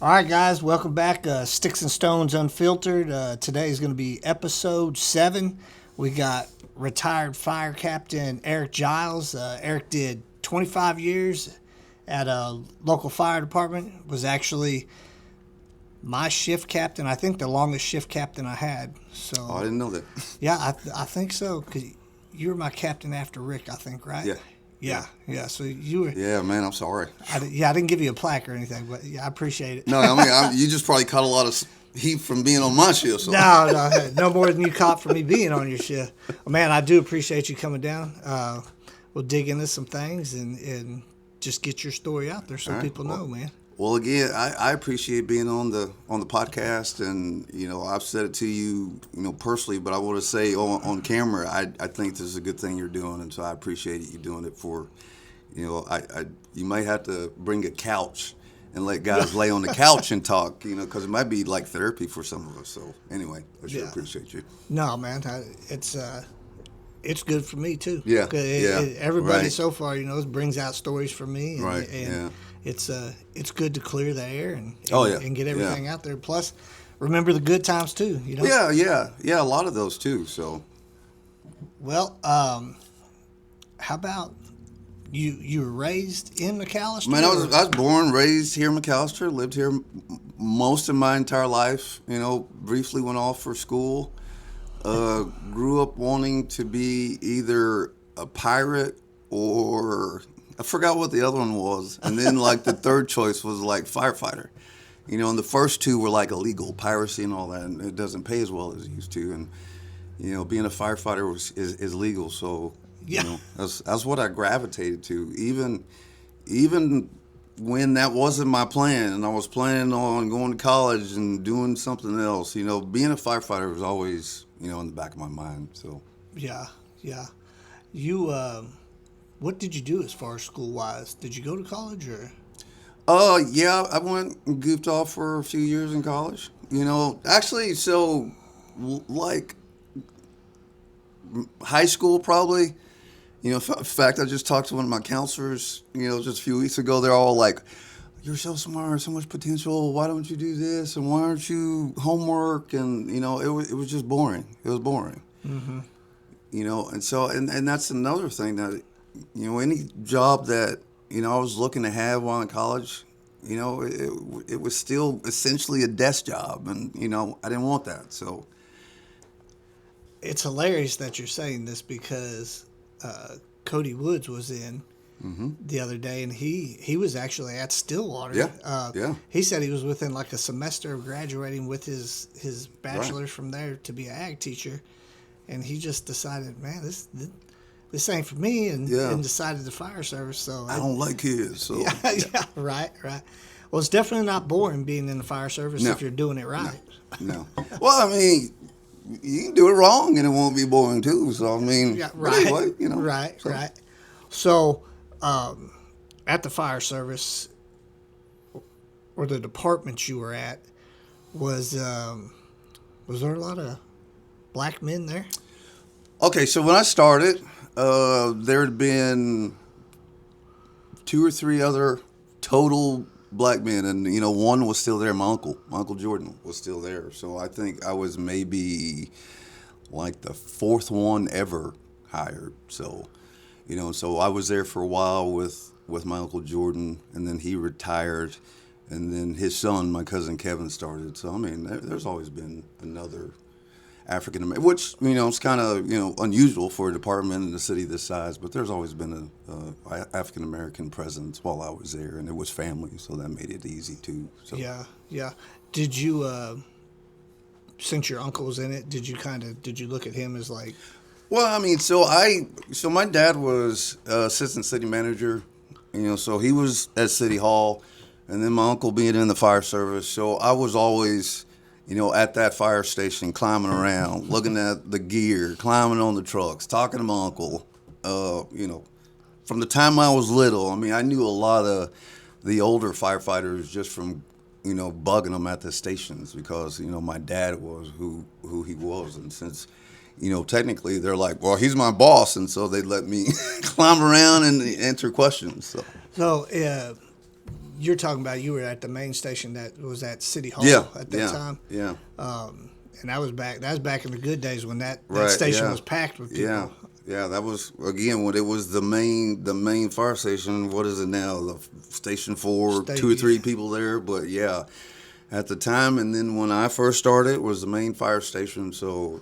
All right, guys, welcome back. Sticks and Stones Unfiltered. Today is going to be episode 7. We got retired fire captain Eric Giles. Eric did 25 years at a local fire department. Was actually my shift captain. I think the longest shift captain I had. So Oh, I didn't know that. yeah, I think so. Cause you were my captain after Rick, I think, right? Yeah. Yeah. So you were. Yeah, man, I'm sorry. I didn't give you a plaque or anything, but yeah, I appreciate it. No, I mean, you just probably caught a lot of heat from being on my shift. So. No more than you caught for me being on your shift. Well, man, I do appreciate you coming down. We'll dig into some things and just get your story out there so Right. people know, man. Well, again, I appreciate being on the podcast, and I've said it to you, personally, but I want to say on camera, I think this is a good thing you're doing, and so I appreciate you doing it for, you might have to bring a couch and let guys lay on the couch and talk, because it might be like therapy for some of us. So anyway, I sure appreciate you. No, man, it's good for me too. Yeah, Everybody right. so far, brings out stories for me, and, Right, and it's good to clear the air and get Yeah. everything out there. Plus, remember the good times too. Yeah, a lot of those too. So, Well, how about you were raised in McAllister? man, I was born, raised here in McAllister, lived here most of my entire life. Briefly went off for school. Grew up wanting to be either a pirate or I forgot what the other one was, and then like the third choice was like firefighter. And the first two were like illegal piracy and all that, and it doesn't pay as well as it used to. And being a firefighter is legal, so that's what I gravitated to. Even when that wasn't my plan, and I was planning on going to college and doing something else, being a firefighter was always in the back of my mind. So Yeah. You what did you do as far as school wise? Did you go to college or? yeah, I went and goofed off for a few years in college. Actually, so like high school probably. In fact, I just talked to one of my counselors, just a few weeks ago. They're all like, "You're so smart, so much potential. Why don't you do this? And why aren't you homework?" And it was just boring. It was boring. Mm-hmm. And so and that's another thing that any job that I was looking to have while in college, it was still essentially a desk job, and I didn't want that. So It's hilarious that you're saying this because Cody Woods was in the other day, and he was actually at Stillwater. Yeah. He said he was within like a semester of graduating with his bachelor's from there to be an ag teacher, and he just decided, man, this ain't for me, and decided to fire service. So I don't like kids. So yeah, right. Well, it's definitely not boring being in the fire service if you're doing it right. No. Well, I mean, you can do it wrong and it won't be boring too. So I mean, right. Anyway, Right. So, at the fire service or the department you were at, was there a lot of black men there? Okay, so when I started, there had been 2 or 3 other total black men, and one was still there. My uncle Jordan was still there. So I think I was maybe like the 4th one ever hired. So so I was there for a while with my uncle Jordan, and then he retired, and then his son, my cousin Kevin, started. So I mean, there's always been another African American, which it's kind of unusual for a department in a city this size, but there's always been a African American presence while I was there, and it was family, so that made it easy too. So. Yeah. Did you, since your uncle was in it, did you look at him as like? Well, I mean, so my dad was assistant city manager, so he was at City Hall, and then my uncle being in the fire service, so I was always at that fire station, climbing around, looking at the gear, climbing on the trucks, talking to my uncle. From the time I was little, I mean, I knew a lot of the older firefighters just from, bugging them at the stations because, my dad was who he was. And since, technically they're like, well, he's my boss. And so they let me climb around and answer questions. So you're talking about you were at the main station that was at City Hall Yeah, at that yeah, time. yeah. And that was back in the good days when that Right, station yeah. was packed with people. Yeah, yeah, that was again when it was the main fire station. What is it now? The station for State- 2 or 3 yeah. people there, but yeah, at the time. And then when I first started, it was the main fire station. So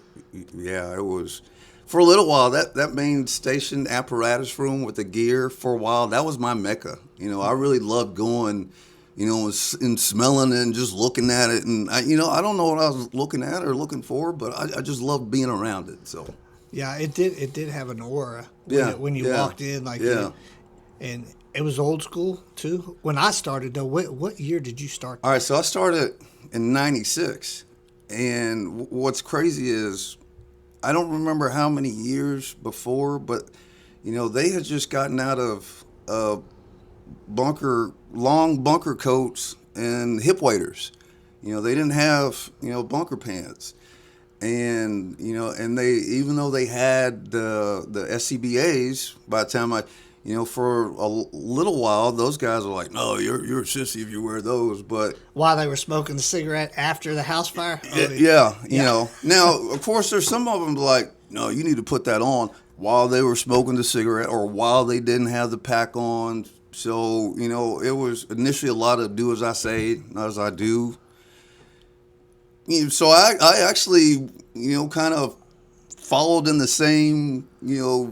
yeah, it was for a little while that main station apparatus room with the gear for a while. That was my mecca. I really loved going. And smelling it and just looking at it. And, I don't know what I was looking at or looking for, but I just loved being around it. So, Yeah, it did have an aura Yeah, when you yeah, walked in, yeah. and it was old school too. When I started though, what year did you start? All right, so I started in '96. And what's crazy is I don't remember how many years before, but, they had just gotten out of long bunker coats and hip waders. They didn't have, bunker pants. And they, even though they had the SCBAs, by the time for a little while, those guys were like, no, you're a sissy if you wear those. But While they were smoking the cigarette after the house fire? yeah, Now, of course, there's some of them like, no, you need to put that on while they were smoking the cigarette or while they didn't have the pack on. So, it was initially a lot of do as I say, not as I do. So I actually, kind of followed in the same,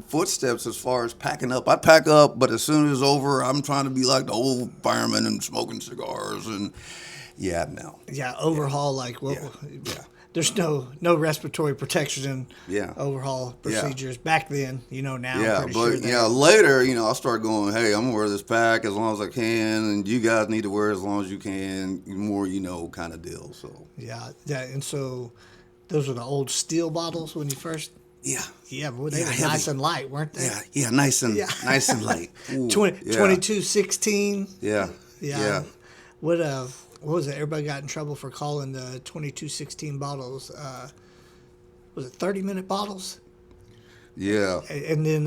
footsteps as far as packing up. I pack up, but as soon as it's over, I'm trying to be like the old fireman and smoking cigars and no. Yeah, overhaul like what? Yeah. There's no respiratory protection Yeah. overhaul procedures back then. Now. Yeah, I'm pretty but sure that- later, I start going, hey, I'm gonna wear this pack as long as I can, and you guys need to wear it as long as you can. More, kind of deal. So Yeah, and so those were the old steel bottles when you first. yeah, Yeah, but they were heavy. nice and light, weren't they? yeah, nice and Yeah. nice and light. Ooh, 2216. Yeah, Yeah. What was it? Everybody got in trouble for calling the 2216 bottles. Was it 30-minute bottles? yeah. And then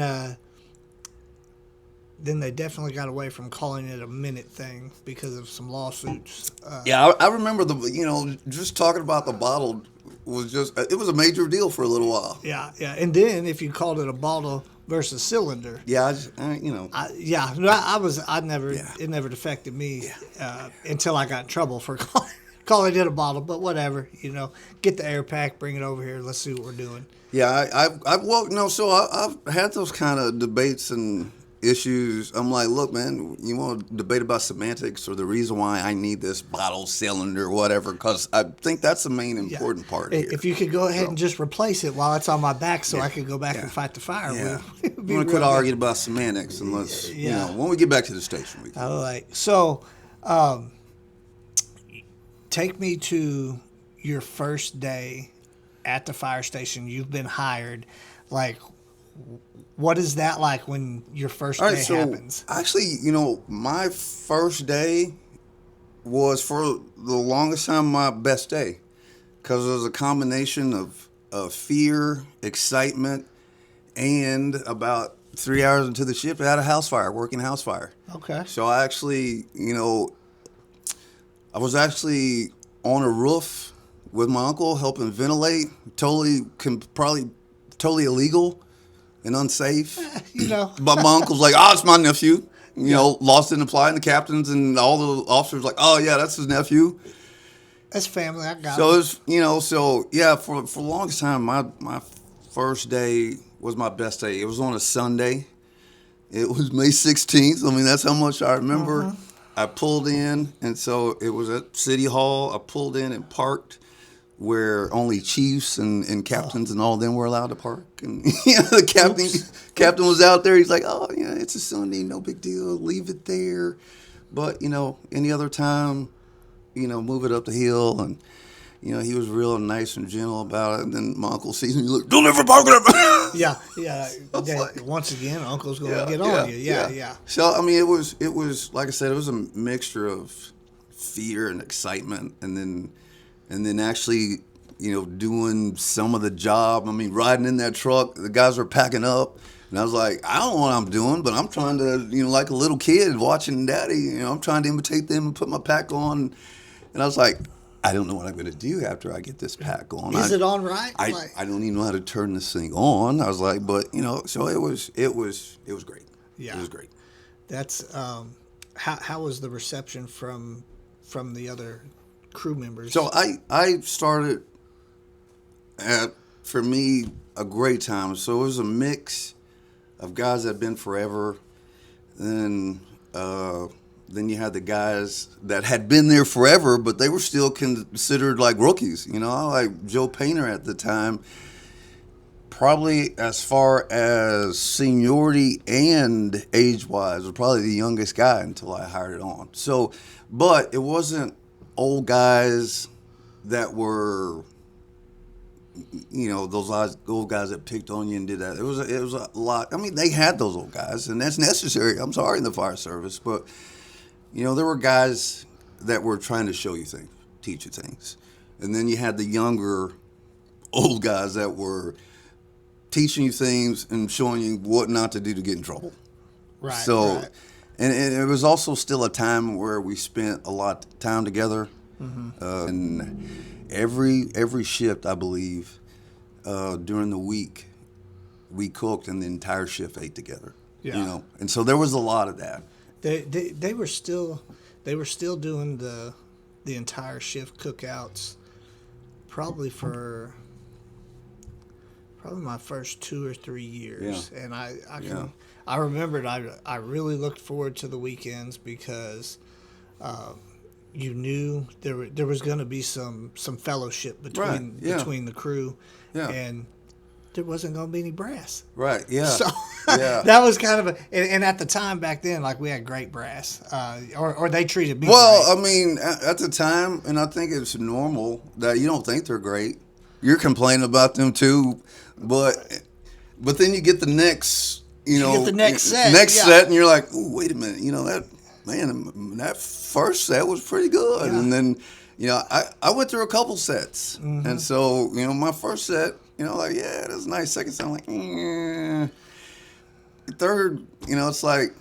they definitely got away from calling it a minute thing because of some lawsuits. Yeah, I remember just talking about the bottle was it was a major deal for a little while. Yeah. And then if you called it a bottle versus cylinder. Yeah, It never affected me until I got in trouble for calling it a bottle. But whatever, get the air pack, bring it over here. Let's see what we're doing. Yeah, I've had those kind of debates and issues. I'm like, look, man, you want to debate about semantics or the reason why I need this bottle, cylinder, whatever, because I think that's the main important part here. If you could go ahead and just replace it while it's on my back so I could go back and fight the fire. Yeah. We'd I'm be going to quit real good. arguing about semantics and let's, when we get back to the station, we can. All right. So, take me to your first day at the fire station. You've been hired. Like, what is that like when your first day happens? Actually, my first day was for the longest time my best day because it was a combination of fear, excitement, and about 3 hours into the shift, I had a house fire, working house fire. Okay. So I actually, I was actually on a roof with my uncle helping ventilate. Probably totally illegal and unsafe. But my uncle's like, it's my nephew. Lost in the flight, and the captains and all the officers like, oh yeah, that's his nephew. That's family. I got So it. it's, for the longest time, my first day was my best day. It was on a Sunday. It was May 16th. I mean, that's how much I remember. I pulled in, and so it was at City Hall. I pulled in and parked where only chiefs and captains and all of them were allowed to park. And the captain was out there. He's like, oh, yeah, it's a Sunday, no big deal. Leave it there. But, any other time, move it up the hill. And, he was real nice and gentle about it. And then my uncle sees me, look, don't ever park it up. Yeah. like- Once again, Uncle's going to get on you. Yeah. So, I mean, it was, like I said, it was a mixture of fear and excitement. And then actually, doing some of the job. I mean, riding in that truck, the guys were packing up. And I was like, I don't know what I'm doing, but I'm trying to, like a little kid watching daddy, I'm trying to imitate them and put my pack on. And I was like, I don't know what I'm going to do after I get this pack on. Is it on right? I don't even know how to turn this thing on. I was like, but so it was great. Yeah. It was great. That's how was the reception from the other crew members? So I started at, for me, a great time. So it was a mix of guys that had been forever. Then you had the guys that had been there forever, but they were still considered like rookies. Like Joe Painter at the time, probably as far as seniority and age-wise, was probably the youngest guy until I hired it on. So, but it wasn't old guys that were, those old guys that picked on you and did that. It was a lot. I mean, they had those old guys, and that's necessary. I'm sorry, in the fire service, but there were guys that were trying to show you things, teach you things, and then you had the younger, old guys that were teaching you things and showing you what not to do to get in trouble. Right. So, right. And it was also still a time where we spent a lot of time together, and every shift, I believe, during the week, we cooked and the entire shift ate together. Yeah. And so there was a lot of that. They were still doing the entire shift cookouts, probably my first 2 or 3 years. Yeah. And I remembered I really looked forward to the weekends because you knew there was going to be some fellowship between the crew, and there wasn't going to be any brass. Right. Yeah. So that was kind of and at the time back then, like, we had great brass, or they treated me. Well, great. I mean, at the time, and I think it's normal that you don't think they're great. You're complaining about them too, but then you get the next, you get the next set, set, and you're like, ooh, wait a minute, that first set was pretty good, and then I went through a couple sets, and so my first set. Like, yeah, that's nice. Second set, I'm like, Third, it's like,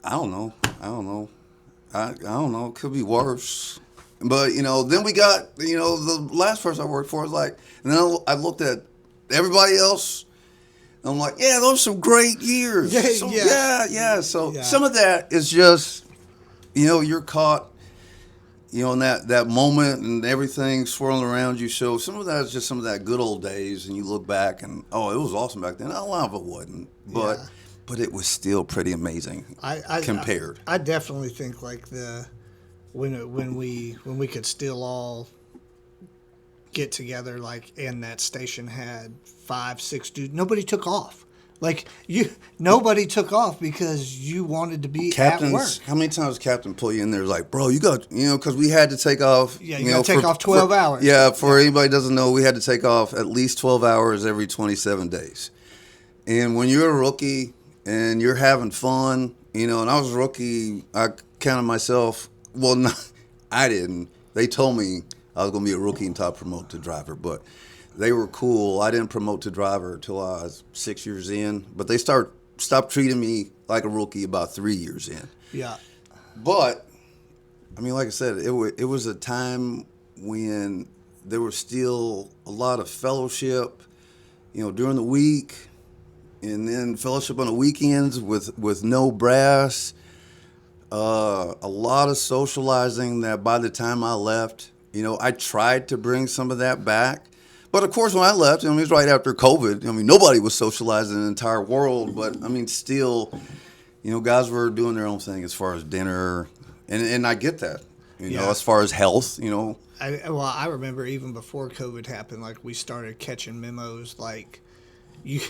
I don't know. I don't know. It could be worse. But, then we got, the last person I worked for was like, and then I looked at everybody else, and I'm like, yeah, those are some great years. Yeah. So some of that is just, you're caught, in that moment and everything swirling around you. So some of that is just some of that good old days, and you look back and, oh, it was awesome back then. A lot of it wasn't, but it was still pretty amazing compared. I definitely think like when we could still all get together, like, and that station had 5-6 dudes. Nobody took off. Like, nobody took off because you wanted to be at work. How many times Captain pull you in there like, bro, you got, because we had to take off. Yeah, you got to take off 12 hours. Yeah, for anybody who doesn't know, we had to take off at least 12 hours every 27 days. And when you're a rookie and you're having fun, and I was a rookie, I counted myself, well, no, I didn't. They told me I was going to be a rookie and top promote to driver, but they were cool. I didn't promote to driver until I was 6 years in, but they stopped treating me like a rookie about 3 years in. Yeah. But, I mean, like I said, it was a time when there was still a lot of fellowship, during the week, and then fellowship on the weekends with no brass. A lot of socializing that by the time I left, I tried to bring some of that back. But of course, when I left, it was right after COVID. Nobody was socializing in the entire world. But still, guys were doing their own thing as far as dinner, and I get that. As far as health, I remember even before COVID happened, like, we started catching memos like, you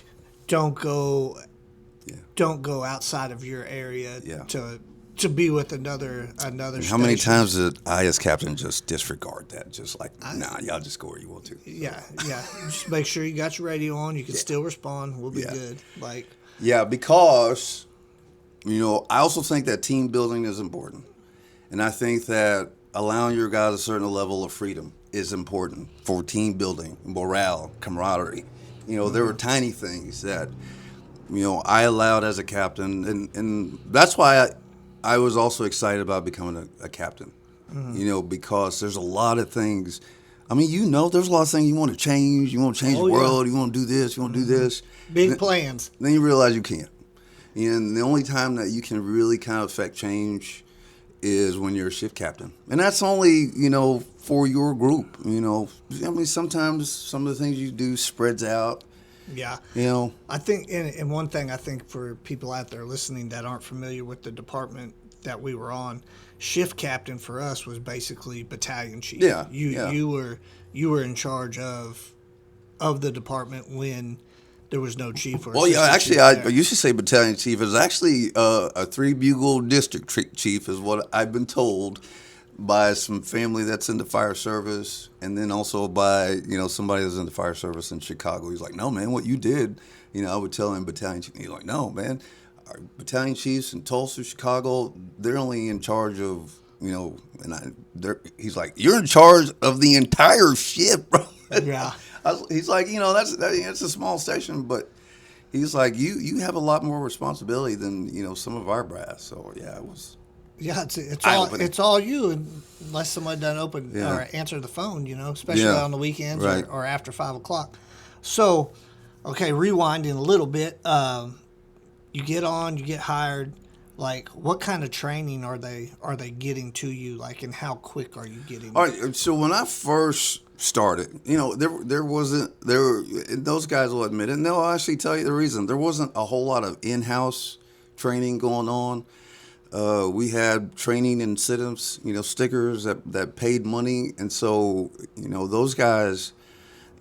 don't go outside of your area to be with another station. How many times did I, as captain, just disregard that? Just like, nah, y'all just go where you want to. Yeah. Just make sure you got your radio on. You can still respond. We'll be good. Like, because, I also think that team building is important. And I think that allowing your guys a certain level of freedom is important for team building, morale, camaraderie. You know, there were tiny things that, you know, I allowed as a captain, and that's why I was also excited about becoming a captain. You know, because there's a lot of things. I mean, you know, there's a lot of things you want to change. You want to change Oh, the yeah. world. You want to do this. You want to do this. Big plans. Then you realize you can't. And the only time that you can really kind of affect change is when you're a shift captain. And that's only, you know, for your group. You know, I mean, sometimes some of the things you do spreads out. Yeah. You know, I think, and one thing I think for people out there listening that aren't familiar with the department that we were on, shift captain for us was basically battalion chief. Yeah, You yeah. you were in charge of the department when there was no chief or well, yeah, assistant actually, chief I there. used to say battalion chief. It was actually a 3 bugle district chief, is what I've been told by some family that's in the fire service, and then also by, you know, somebody that's in the fire service in Chicago. He's like, no, man, what you did, you know, I would tell him battalion chief. He's like, no, man, our battalion chiefs in Tulsa, Chicago, they're only in charge of, you know, he's like, you're in charge of the entire ship, bro. Yeah. He's like, you know, it's a small station, but he's like, you have a lot more responsibility than, you know, some of our brass. So yeah, it was. Yeah, it's Eye-opening. all you, unless somebody doesn't open Yeah. or answer the phone, you know, especially Yeah. on the weekends Right. or after 5 o'clock. So, okay, rewinding a little bit, you get on, you get hired. Like, what kind of training are they getting to you? Like, and how quick are you getting? All right, so when I first started, you know, and those guys will admit it, and they'll actually tell you the reason. There wasn't a whole lot of in-house training going on. We had training incentives, you know, stickers that paid money, and so, you know, those guys,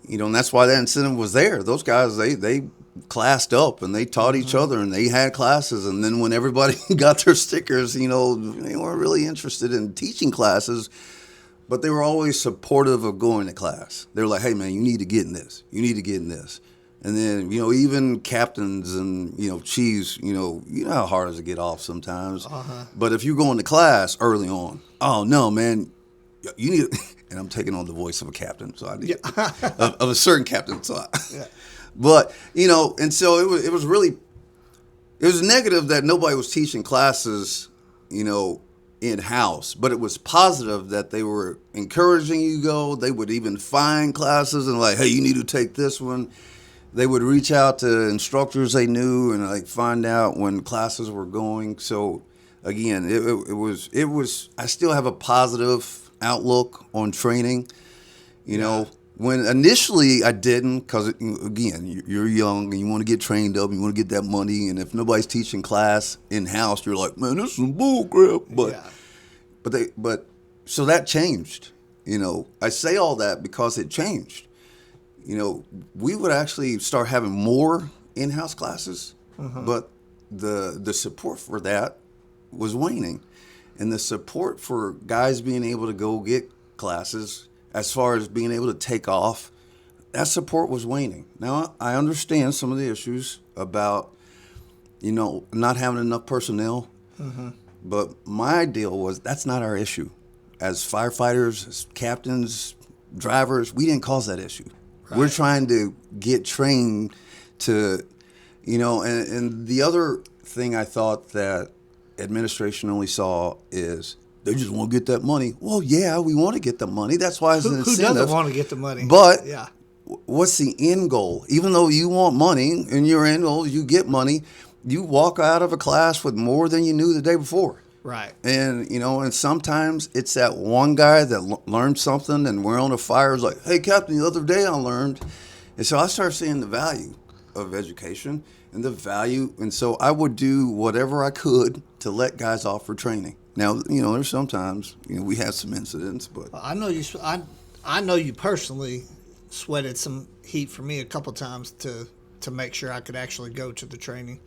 you know, and that's why that incentive was there. Those guys, they classed up and they taught each other and they had classes, and then when everybody got their stickers, you know, they weren't really interested in teaching classes, but they were always supportive of going to class. They were like, hey man, you need to get in this. You need to get in this. And then, you know, even captains and, you know, chiefs, you know how hard it is to get off sometimes. But if you're going to class early on, oh, no, man, you need and I'm taking on the voice of a captain, so I need of a certain captain. So Yeah. But, you know, and so it was really, it was negative that nobody was teaching classes, you know, in-house, but it was positive that they were encouraging you to go. They would even find classes and like, hey, you need to take this one. They would reach out to instructors they knew and like find out when classes were going. So again, it was. I still have a positive outlook on training. You know, when initially I didn't, because again, you're young and you want to get trained up, and you want to get that money, and if nobody's teaching class in house, you're like, man, this is some bull crap. But so that changed. You know, I say all that because it changed. You know, we would actually start having more in-house classes, but the support for that was waning. And the support for guys being able to go get classes, as far as being able to take off, that support was waning. Now, I understand some of the issues about, you know, not having enough personnel, but my deal was that's not our issue. As firefighters, as captains, drivers, we didn't cause that issue. Right. We're trying to get trained to, you know, and the other thing I thought that administration only saw is they just want to get that money. Well, yeah, we want to get the money. That's why it's an incentive. Who doesn't want to get the money? But yeah. What's the end goal? Even though you want money and your end goal, you get money, you walk out of a class with more than you knew the day before. Right. And, you know, and sometimes it's that one guy that learned something and we're on a fire is like, hey, Captain, the other day I learned. And so I started seeing the value of education and the value. And so I would do whatever I could to let guys off for training. Now, you know, there's sometimes, you know, we have some incidents, but. I know you. I know you personally sweated some heat for me a couple times to make sure I could actually go to the training,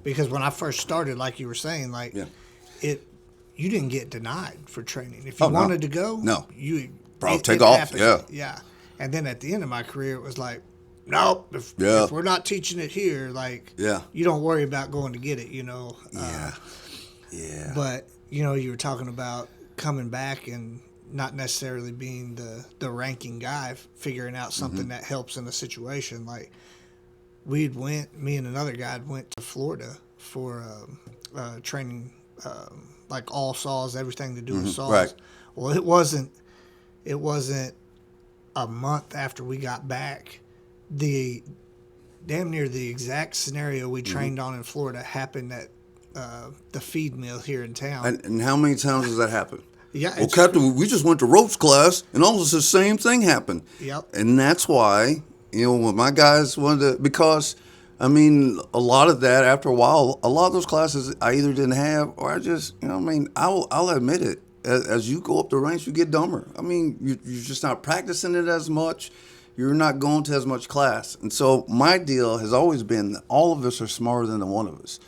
because when I first started, like you were saying, like you didn't get denied for training. If you wanted to go, take off. Happened. Yeah. And then at the end of my career, it was like, nope. If we're not teaching it here, like, you don't worry about going to get it. You know. Yeah. But you know, you were talking about coming back and not necessarily being the ranking guy, figuring out something that helps in a situation. Like, me and another guy went to Florida for training, like all saws, everything to do with saws. Right. Well, it wasn't a month after we got back. The damn near the exact scenario we trained on in Florida happened at the feed mill here in town. And how many times does that happen? Yeah. Well, Captain, we just went to ropes class, and almost the same thing happened. Yep. And that's why, when my guys wanted to, because, I mean, a lot of that, after a while, a lot of those classes I either didn't have, or I just, I'll admit it. As you go up the ranks, you get dumber. I mean, you're just not practicing it as much. You're not going to as much class. And so my deal has always been that all of us are smarter than the one of us.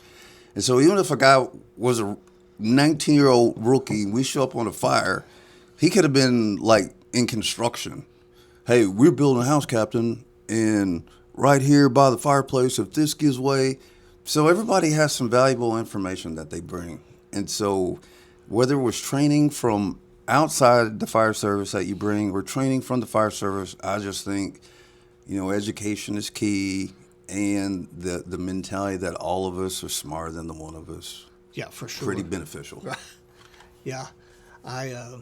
And so even if a guy was a 19-year-old rookie, we show up on a fire, he could have been like in construction. Hey, we're building a house, Captain, and right here by the fireplace, if this gives way. So everybody has some valuable information that they bring. And so whether it was training from outside the fire service that you bring or training from the fire service, I just think, education is key, and the mentality that all of us are smarter than the one of us. Yeah, for sure. Pretty beneficial. Yeah. I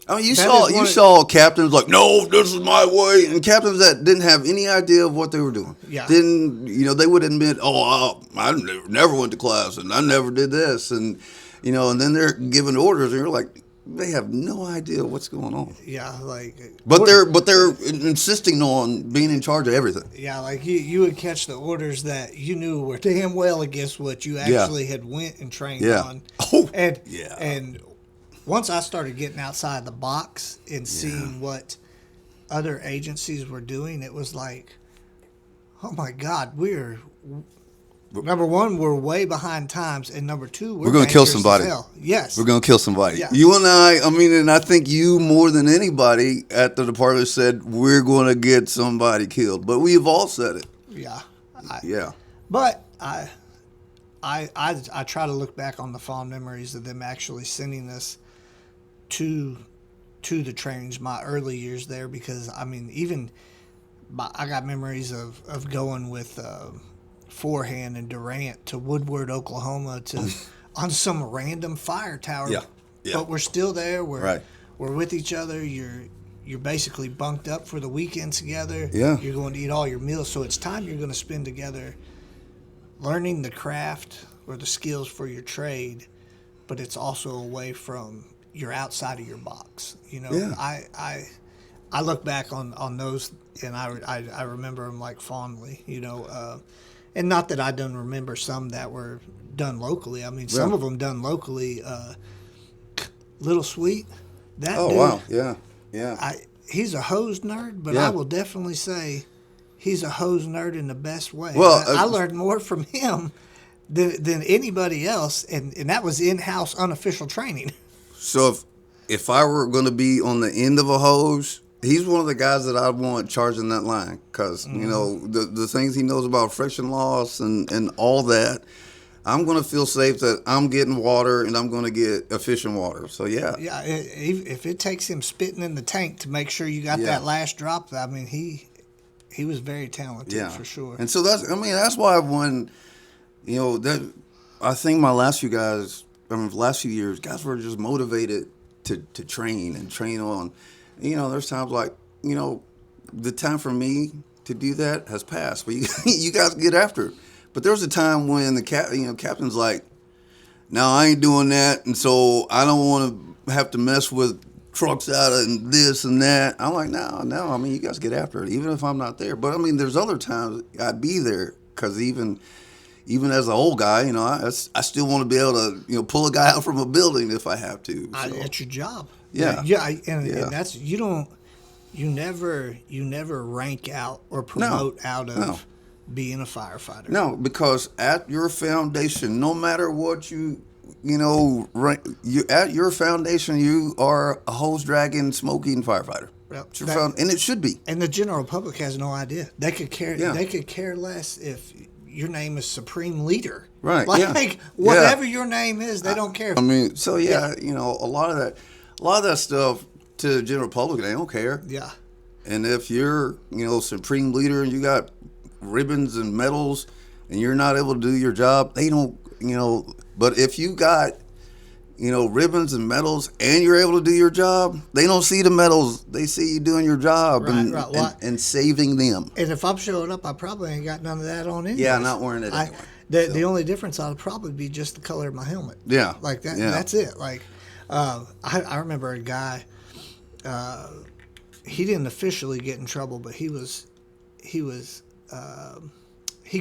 mean, you saw captains like, no, this is my way, and captains that didn't have any idea of what they were doing. Yeah. They would admit, I never went to class, and I never did this, and and then they're giving orders, and you're like, they have no idea what's going on. Yeah, like. But they're insisting on being in charge of everything. Yeah, like you would catch the orders that you knew were damn well against what you actually had went and trained on. Oh, and once I started getting outside the box and seeing what other agencies were doing, it was like, oh my God, number one, we're way behind times, and number two, we're going to kill somebody. Yes. We're going to kill somebody. Yeah. You and and I think you more than anybody at the department said, we're going to get somebody killed. But we've all said it. Yeah. But I try to look back on the fond memories of them actually sending us to the trainings, my early years there, because, I got memories of going with Forehand and Durant to Woodward, Oklahoma, on some random fire tower. Yeah. But we're still there. Right. We're with each other. You're basically bunked up for the weekend together. Yeah. You're going to eat all your meals. So it's time you're going to spend together learning the craft or the skills for your trade, but it's also away from you're outside of your box. Yeah. I look back on those, and I remember them like fondly, and not that I don't remember some that were done locally. I mean, some of them done locally. Little Sweet, that dude, wow, yeah. He's a hose nerd, but I will definitely say he's a hose nerd in the best way. Well, I learned more from him than anybody else, and that was in-house unofficial training. So if I were going to be on the end of a hose, he's one of the guys that I want charging that line because, the things he knows about friction loss and all that, I'm going to feel safe that I'm getting water and I'm going to get efficient water. So, yeah. Yeah, if it takes him spitting in the tank to make sure you got that last drop, I mean, he was very talented for sure. And so that's why when, I think my last few guys, the last few years, guys were just motivated to train and train on. There's times like, the time for me to do that has passed, but you guys get after it. But there was a time when the captain's like, no, I ain't doing that, and so I don't want to have to mess with trucks out and this and that. I'm like, no, you guys get after it, even if I'm not there. But there's other times I'd be there because even as an old guy, I still want to be able to, pull a guy out from a building if I have to. So. It's your job. Yeah. And that's you never rank out or promote out of being a firefighter. No, because at your foundation, no matter what at your foundation, you are a hose dragging, smoking firefighter. Yep. And it should be. And the general public has no idea. They could care. They could care less if your name is Supreme Leader. Right. Whatever your name is, they don't care. A lot of that stuff to the general public, they don't care. Yeah. And if you're, Supreme Leader and you got ribbons and medals and you're not able to do your job, they don't, but if you got, ribbons and medals and you're able to do your job, they don't see the medals. They see you doing your job Right. Well, and saving them. and if I'm showing up, I probably ain't got none of that on anyway. Yeah, not wearing it anyway. The only difference ought to probably be just the color of my helmet. Yeah. Like that. Yeah. That's it. Like, I remember a guy, he didn't officially get in trouble, but he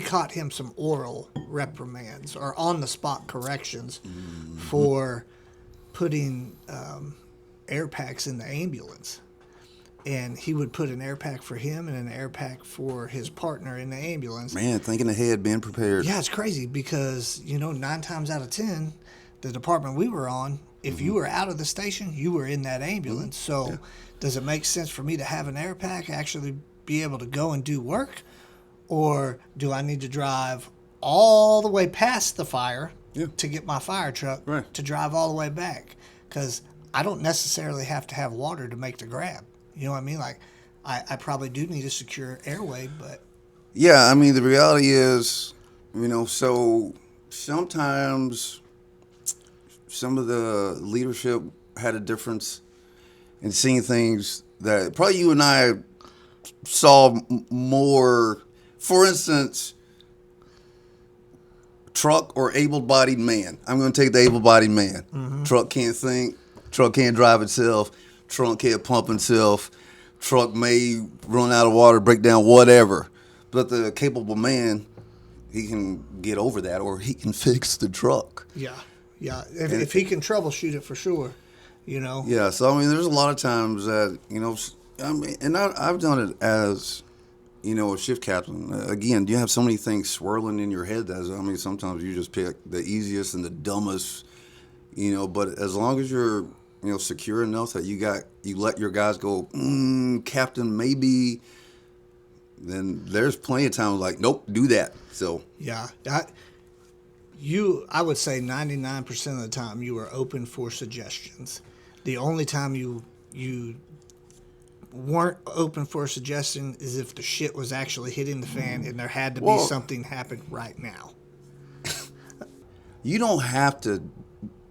caught him some oral reprimands or on the spot corrections for putting air packs in the ambulance. And he would put an air pack for him and an air pack for his partner in the ambulance. Man, thinking ahead, being prepared. Yeah, it's crazy because, 9 times out of 10, the department we were on, if you were out of the station, you were in that ambulance. So does it make sense for me to have an air pack, actually be able to go and do work? Or do I need to drive all the way past the fire to get my fire truck to drive all the way back? Because I don't necessarily have to have water to make the grab. You know what I mean? Like, I probably do need a secure airway, but... Yeah, I mean, the reality is, so sometimes some of the leadership had a difference in seeing things that probably you and I saw more. For instance, truck or able-bodied man. I'm going to take the able-bodied man. Mm-hmm. Truck can't think. Truck can't drive itself. Truck can't pump itself. Truck may run out of water, break down, whatever. But the capable man, he can get over that, or he can fix the truck. Yeah. If he can troubleshoot it for sure, Yeah, so I mean, there's a lot of times that, and I've done it as, a shift captain. Again, you have so many things swirling in your head that, sometimes you just pick the easiest and the dumbest, but as long as you're, secure enough that you let your guys go, captain, maybe, then there's plenty of times like, nope, do that. So yeah, I would say 99% of the time you are open for suggestions. The only time you weren't open for a suggestion is if the shit was actually hitting the fan and there had to be something happen right now. You don't have to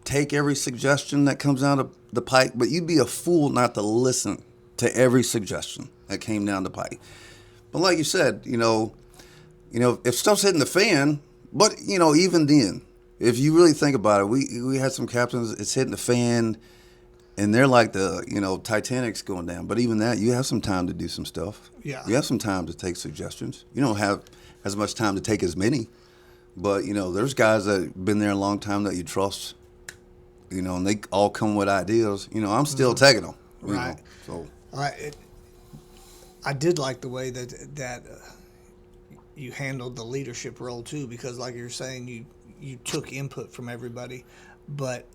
take every suggestion that comes out of the pipe, but you'd be a fool not to listen to every suggestion that came down the pipe. But like you said, if stuff's hitting the fan, but even then, if you really think about it, we had some captains, it's hitting the fan, and they're like the Titanic's going down. But even that, you have some time to do some stuff. Yeah, you have some time to take suggestions. You don't have as much time to take as many, but there's guys that have been there a long time that you trust. And they all come with ideas. I'm still taking them. Right. So I did like the way that you handled the leadership role too, because like you're saying, you took input from everybody, but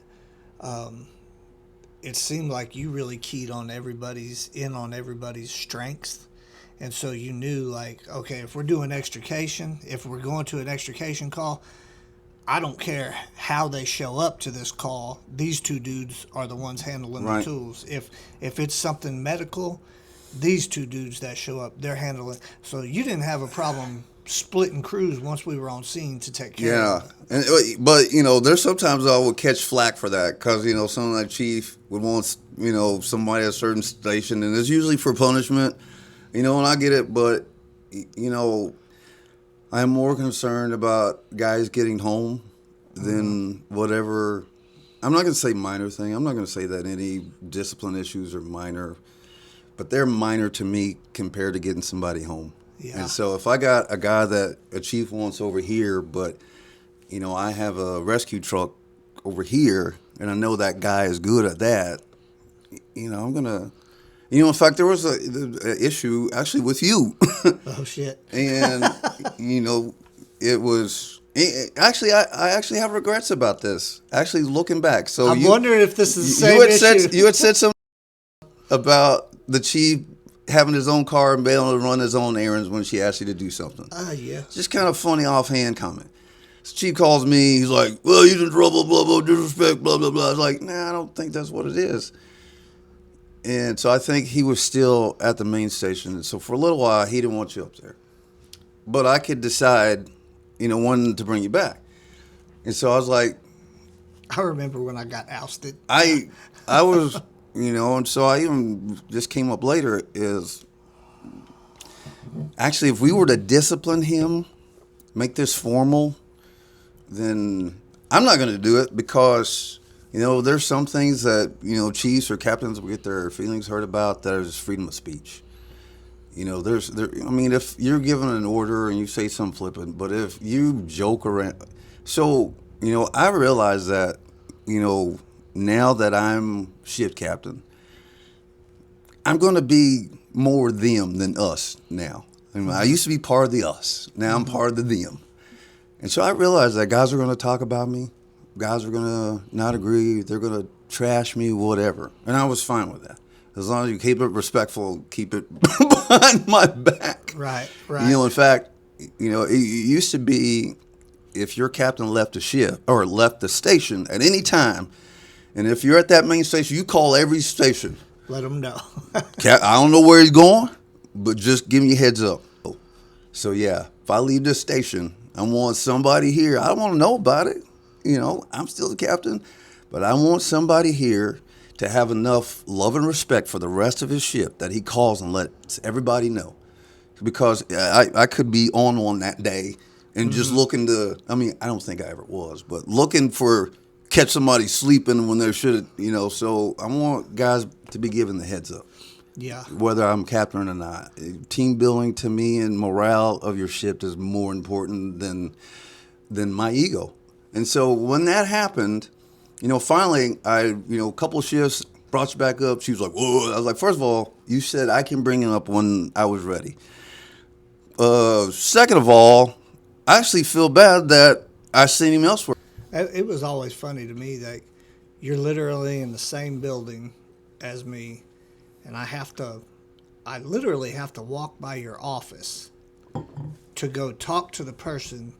it seemed like you really keyed on everybody's strengths. And so you knew, like, okay, if we're doing extrication, if we're going to an extrication call, I don't care how they show up to this call. These two dudes are the ones handling the tools. If it's something medical, these two dudes that show up, they're handling. So you didn't have a problem splitting crews once we were on scene to take care of it. But there's sometimes I would catch flack for that because some of that chief would want somebody at a certain station, and it's usually for punishment. And I get it, but I'm more concerned about guys getting home than whatever. I'm not going to say minor thing. I'm not going to say that any discipline issues are minor, but they're minor to me compared to getting somebody home. Yeah. And so if I got a guy that a chief wants over here, but I have a rescue truck over here, and I know that guy is good at that, I'm gonna. In fact, there was a issue actually with you. Oh shit! And it was actually I actually have regrets about this. Actually, looking back, so I'm wondering if this is the same issue. You had said something about the chief having his own car and being able to run his own errands when she asked you to do something. Yeah. Just kind of funny offhand comment. So chief calls me. He's like, "Well, you did trouble, blah blah, disrespect, blah blah blah." I was like, "Nah, I don't think that's what it is." And so I think he was still at the main station. And so for a little while, he didn't want you up there. but I could decide, when to bring you back. And so I was like, I remember when I got ousted. I was, and so I even just came up later is actually if we were to discipline him, make this formal, then I'm not going to do it because, there's some things that, chiefs or captains will get their feelings hurt about that are just freedom of speech. If you're given an order and you say something flippant, but if you joke around, so, I realize that, now that I'm ship captain, I'm going to be more them than us now. I used to be part of the us. Now I'm part of the them. And so I realized that guys are going to talk about me. Guys are going to not agree. They're going to trash me, whatever. And I was fine with that. As long as you keep it respectful, keep it behind my back. Right, right. In fact, it used to be if your captain left the ship or left the station at any time, and if you're at that main station, you call every station. Let them know. I don't know where he's going, but just give me a heads up. So, yeah, if I leave this station, I want somebody here. I don't want to know about it. I'm still the captain, but I want somebody here to have enough love and respect for the rest of his ship that he calls and lets everybody know. Because I could be on one that day and just looking to, I don't think I ever was, but looking for catch somebody sleeping when they should, so I want guys to be given the heads up. Yeah. Whether I'm captain or not. Team building to me and morale of your ship is more important than my ego. And so when that happened, finally, a couple of shifts brought you back up. She was like, whoa. I was like, first of all, you said I can bring him up when I was ready. Second of all, I actually feel bad that I sent him elsewhere. It was always funny to me that you're literally in the same building as me, and I literally have to walk by your office to go talk to the person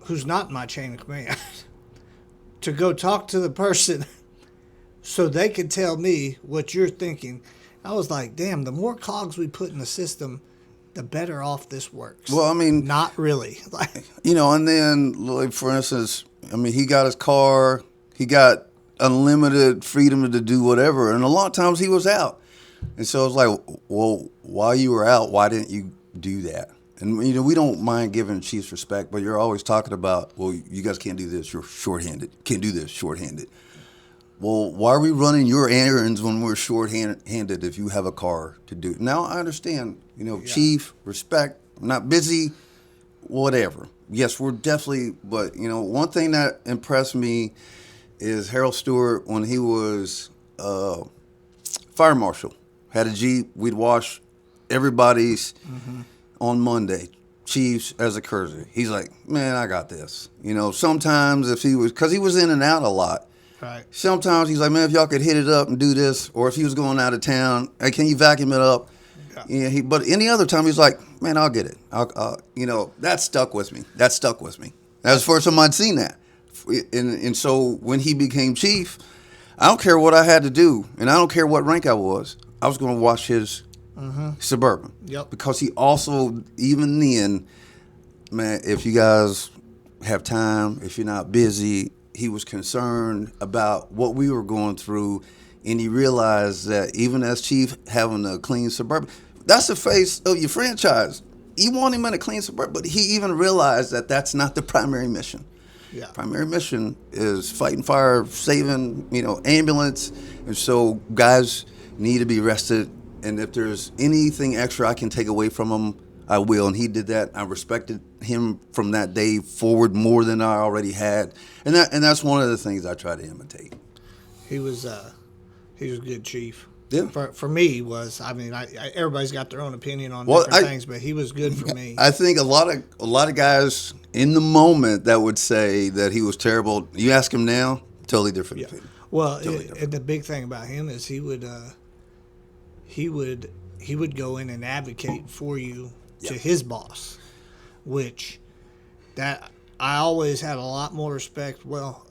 who's not in my chain of command, to go talk to the person so they can tell me what you're thinking. I was like, damn, the more cogs we put in the system, the better off this works. Well, not really. And then, like, for instance, he got his car, he got unlimited freedom to do whatever, and a lot of times he was out. And so I was like, well, while you were out, why didn't you do that? And, we don't mind giving chiefs respect, but you're always talking about, well, you guys can't do this, you're shorthanded. Can't do this, shorthanded. Well, why are we running your errands when we're short-handed if you have a car to do? Now, I understand, chief, respect, I'm not busy, whatever. Yes, we're definitely, but, one thing that impressed me is Harold Stewart when he was fire marshal. Had a Jeep, we'd wash everybody's on Monday. Chiefs as a courtesy. He's like, man, I got this. Sometimes if because he was in and out a lot. Right. Sometimes he's like, man, if y'all could hit it up and do this, or if he was going out of town, hey, can you vacuum it up? Yeah. But any other time, he's like, man, I'll get it. That stuck with me. That was the first time I'd seen that. And so when he became chief, I don't care what I had to do, and I don't care what rank I was going to wash his Suburban. Yep. Because he also, even then, man, if you guys have time, if you're not busy, he was concerned about what we were going through, and he realized that even as chief, having a clean Suburban, that's the face of your franchise. You want him in a clean Suburban, but he even realized that that's not the primary mission. Yeah. Primary mission is fighting fire, saving, ambulance, and so guys need to be rested. And if there's anything extra I can take away from him, I will. And he did that. I respected him from that day forward more than I already had. And that's one of the things I try to imitate. He was a good chief. Yeah. For me, he was. Everybody's got their own opinion on different things, but he was good for me. I think a lot of guys in the moment that would say that he was terrible. You ask him now, totally different opinion. Well, and the big thing about him is he would go in and advocate for you to his boss, which that I always had a lot more respect. Well,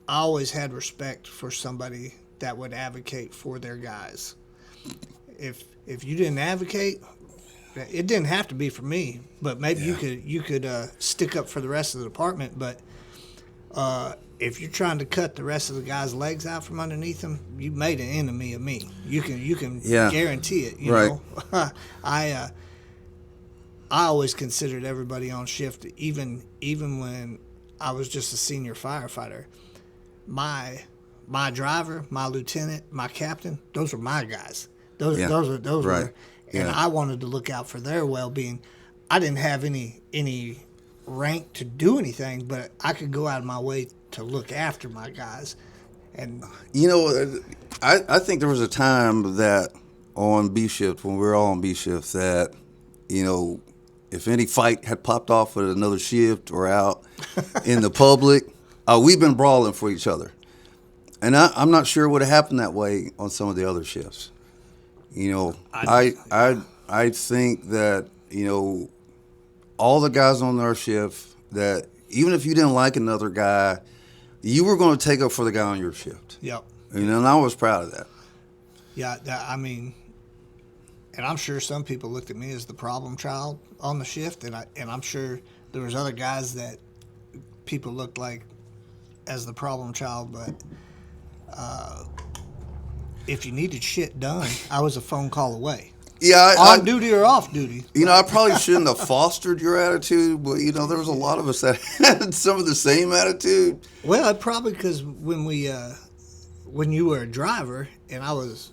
I always had respect for somebody that would advocate for their guys. If you didn't advocate, It didn't have to be for me, but maybe you could stick up for the rest of the department. But if you're trying to cut the rest of the guys' legs out from underneath them, you made an enemy of me. You can guarantee it. You know, I always considered everybody on shift, even when I was just a senior firefighter. My driver, my lieutenant, my captain, those were my guys. Those were, and I wanted to look out for their well-being. I didn't have any rank to do anything, but I could go out of my way to look after my guys. And you know, I think there was a time that on B shift, when we were all on B shift, that, you know, if any fight had popped off at another shift or out in the public, we've been brawling for each other. And I'm not sure it would have happened that way on some of the other shifts. You know, I think that, you know, all the guys on our shift, that even if you didn't like another guy, you were going to take up for the guy on your shift. Yep. You know, and I was proud of that. Yeah, I mean, and I'm sure some people looked at me as the problem child on the shift, and I'm sure there was other guys that people looked like as the problem child, but if you needed shit done, I was a phone call away. Yeah, on duty or off duty. You know, I probably shouldn't have fostered your attitude, but, you know, there was a lot of us that had some of the same attitude. Well, probably because when you were a driver and I was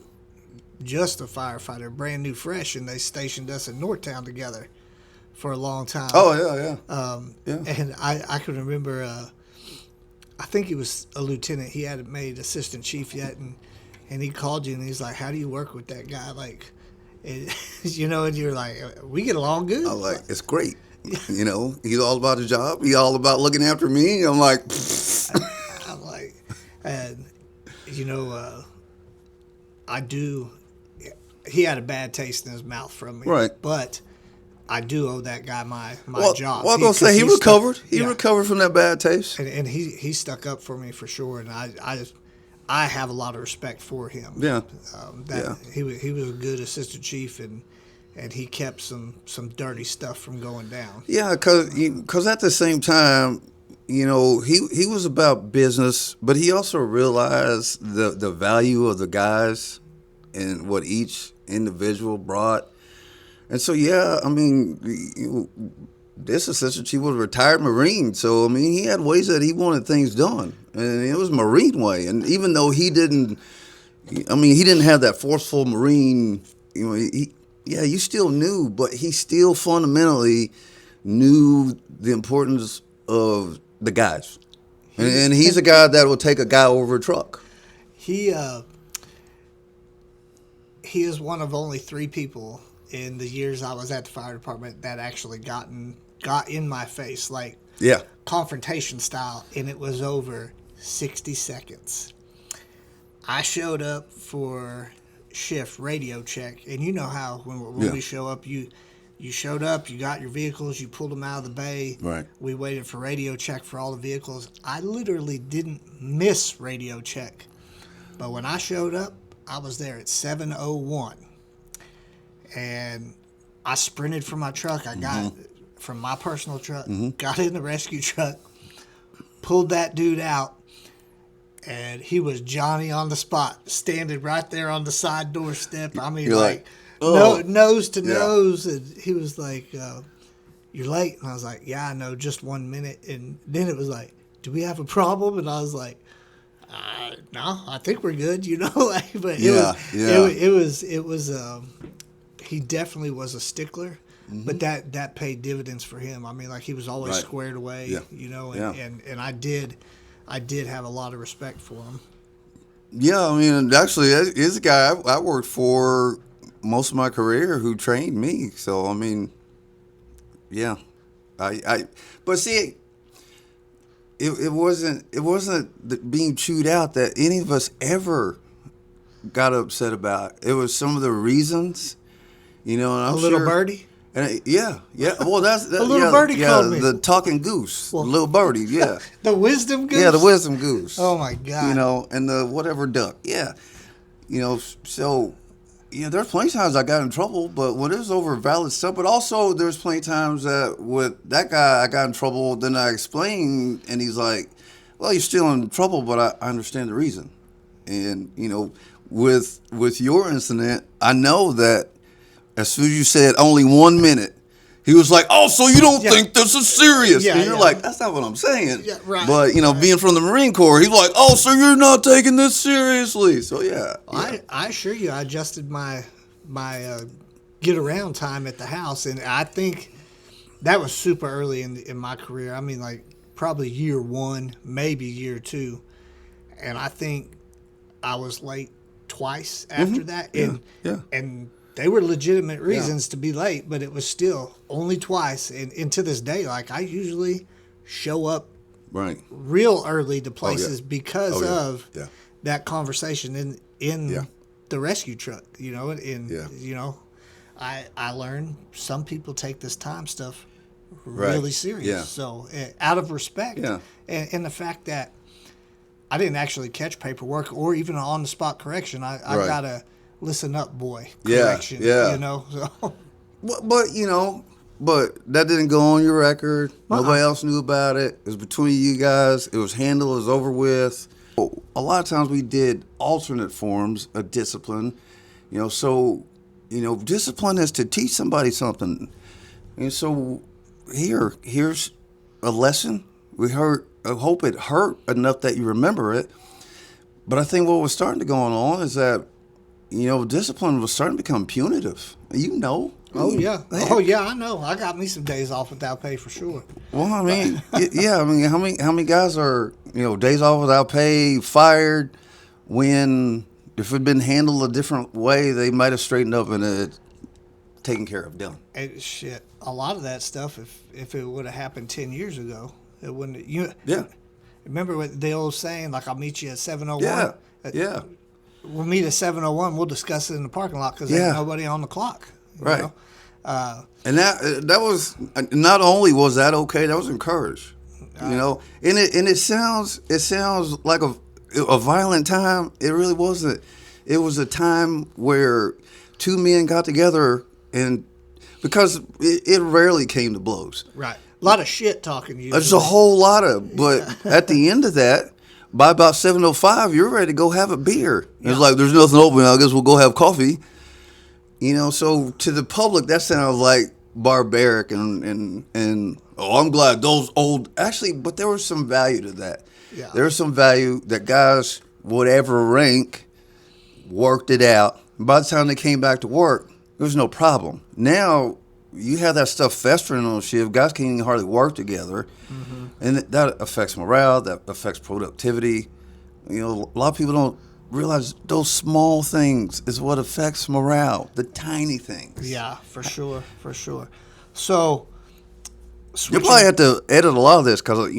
just a firefighter, brand new, fresh, and they stationed us in Northtown together for a long time. Oh, yeah. And I can remember, I think he was a lieutenant. He hadn't made assistant chief yet, and he called you and he's like, "How do you work with that guy?" Like, you know, and you're like, "We get along good." I'm like, "It's great." You know, he's all about his job. He's all about looking after me. I'm like, I'm like, and you know, I do. He had a bad taste in his mouth from me, right? But I do owe that guy my job. Well, I'm gonna say he recovered. He recovered from that bad taste, and he stuck up for me for sure. And I have a lot of respect for him. Yeah, he was a good assistant chief, and he kept some dirty stuff from going down. Yeah, because at the same time, you know, he was about business, but he also realized the value of the guys and what each individual brought. And so, yeah, I mean, this assistant chief was a retired Marine. So, I mean, he had ways that he wanted things done. And it was Marine way. And even though he didn't have that forceful Marine, you know, you still knew, but he still fundamentally knew the importance of the guys. And he's a guy that will take a guy over a truck. He is one of only 3 people in the years I was at the fire department that actually got in my face, like confrontation style, and it was over 60 seconds. I showed up for shift radio check, and you know how when we show up, you showed up, you got your vehicles, you pulled them out of the bay. Right. We waited for radio check for all the vehicles. I literally didn't miss radio check, but when I showed up, I was there at 7:01. And I sprinted from my truck. I got from my personal truck, got in the rescue truck, pulled that dude out, and he was Johnny on the spot, standing right there on the side doorstep. I mean, nose to nose. And he was like, "You're late." And I was like, "Yeah, I know, just 1 minute." And then it was like, "Do we have a problem?" And I was like, "No, I think we're good." You know, but it was. He definitely was a stickler, but that paid dividends for him. I mean, like, he was always squared away, you know, and I did have a lot of respect for him. Yeah, I mean, actually, he's a guy I worked for most of my career who trained me. So, I mean, yeah, but see, it wasn't being chewed out that any of us ever got upset about. It was some of the reasons. You know, and I'm little sure, birdie. And yeah. Well, that's a little birdie called me. The talking goose, little birdie. Yeah, the wisdom goose. Yeah, the wisdom goose. Oh my God. You know, and the whatever duck. Yeah, you know. So Yeah, there's plenty of times I got in trouble, but when it was over valid stuff, but also there's plenty of times that with that guy I got in trouble, then I explained, and he's like, well, you're still in trouble, but I understand the reason. And, with your incident, I know that as soon as you said only 1 minute, he was like, oh, so you don't think this is serious. Yeah, and you're like, that's not what I'm saying. Yeah, right. But, being from the Marine Corps, he's like, oh, so you're not taking this seriously. So, yeah. I assure you, I adjusted my get around time at the house, and I think that was super early in my career. I mean, like probably year 1, maybe year 2, and I think I was late twice after that, and they were legitimate reasons to be late, but it was still only twice. And to this day, like I usually show up real early to places because of that conversation in the rescue truck. I learned some people take this time stuff really serious. Yeah. So out of respect, and the fact that I didn't actually catch paperwork or even an on the spot correction, I got a listen up, boy correction. So. But that didn't go on your record. Nobody else knew about it. It was between you guys. It was handled. It was over with. A lot of times we did alternate forms of discipline. Discipline is to teach somebody something. And so here's a lesson. I hope it hurt enough that you remember it. But I think what was starting to go on is that, discipline was starting to become punitive. Oh, yeah. Oh, yeah, I know. I got me some days off without pay for sure. Well, I mean, how many guys are, days off without pay, fired, when if it had been handled a different way, they might have straightened up and taken care of, done. And shit, a lot of that stuff, if it would have happened 10 years ago, it wouldn't. Remember what the old saying, like, I'll meet you at 7:01? Yeah. We'll meet at 7:01. We'll discuss it in the parking lot because there's nobody on the clock. Right. And that was, not only was that okay, that was encouraged. And it sounds like a violent time. It really wasn't. It was a time where two men got together, and because it rarely came to blows. Right. A lot of shit talking usually. There's a whole lot of, but at the end of that, by about 7:05, you're ready to go have a beer. It's like, there's nothing open. I guess we'll go have coffee. So to the public, that sounds like barbaric and I'm glad those old, actually, but there was some value to that. Yeah. There was some value that guys, whatever rank, worked it out. By the time they came back to work, there was no problem. Now, you have that stuff festering on shift. Guys can't even hardly work together. Mm-hmm. And that affects morale. That affects productivity. A lot of people don't realize those small things is what affects morale. The tiny things. Yeah, for sure. So, you'll probably have to edit a lot of this because,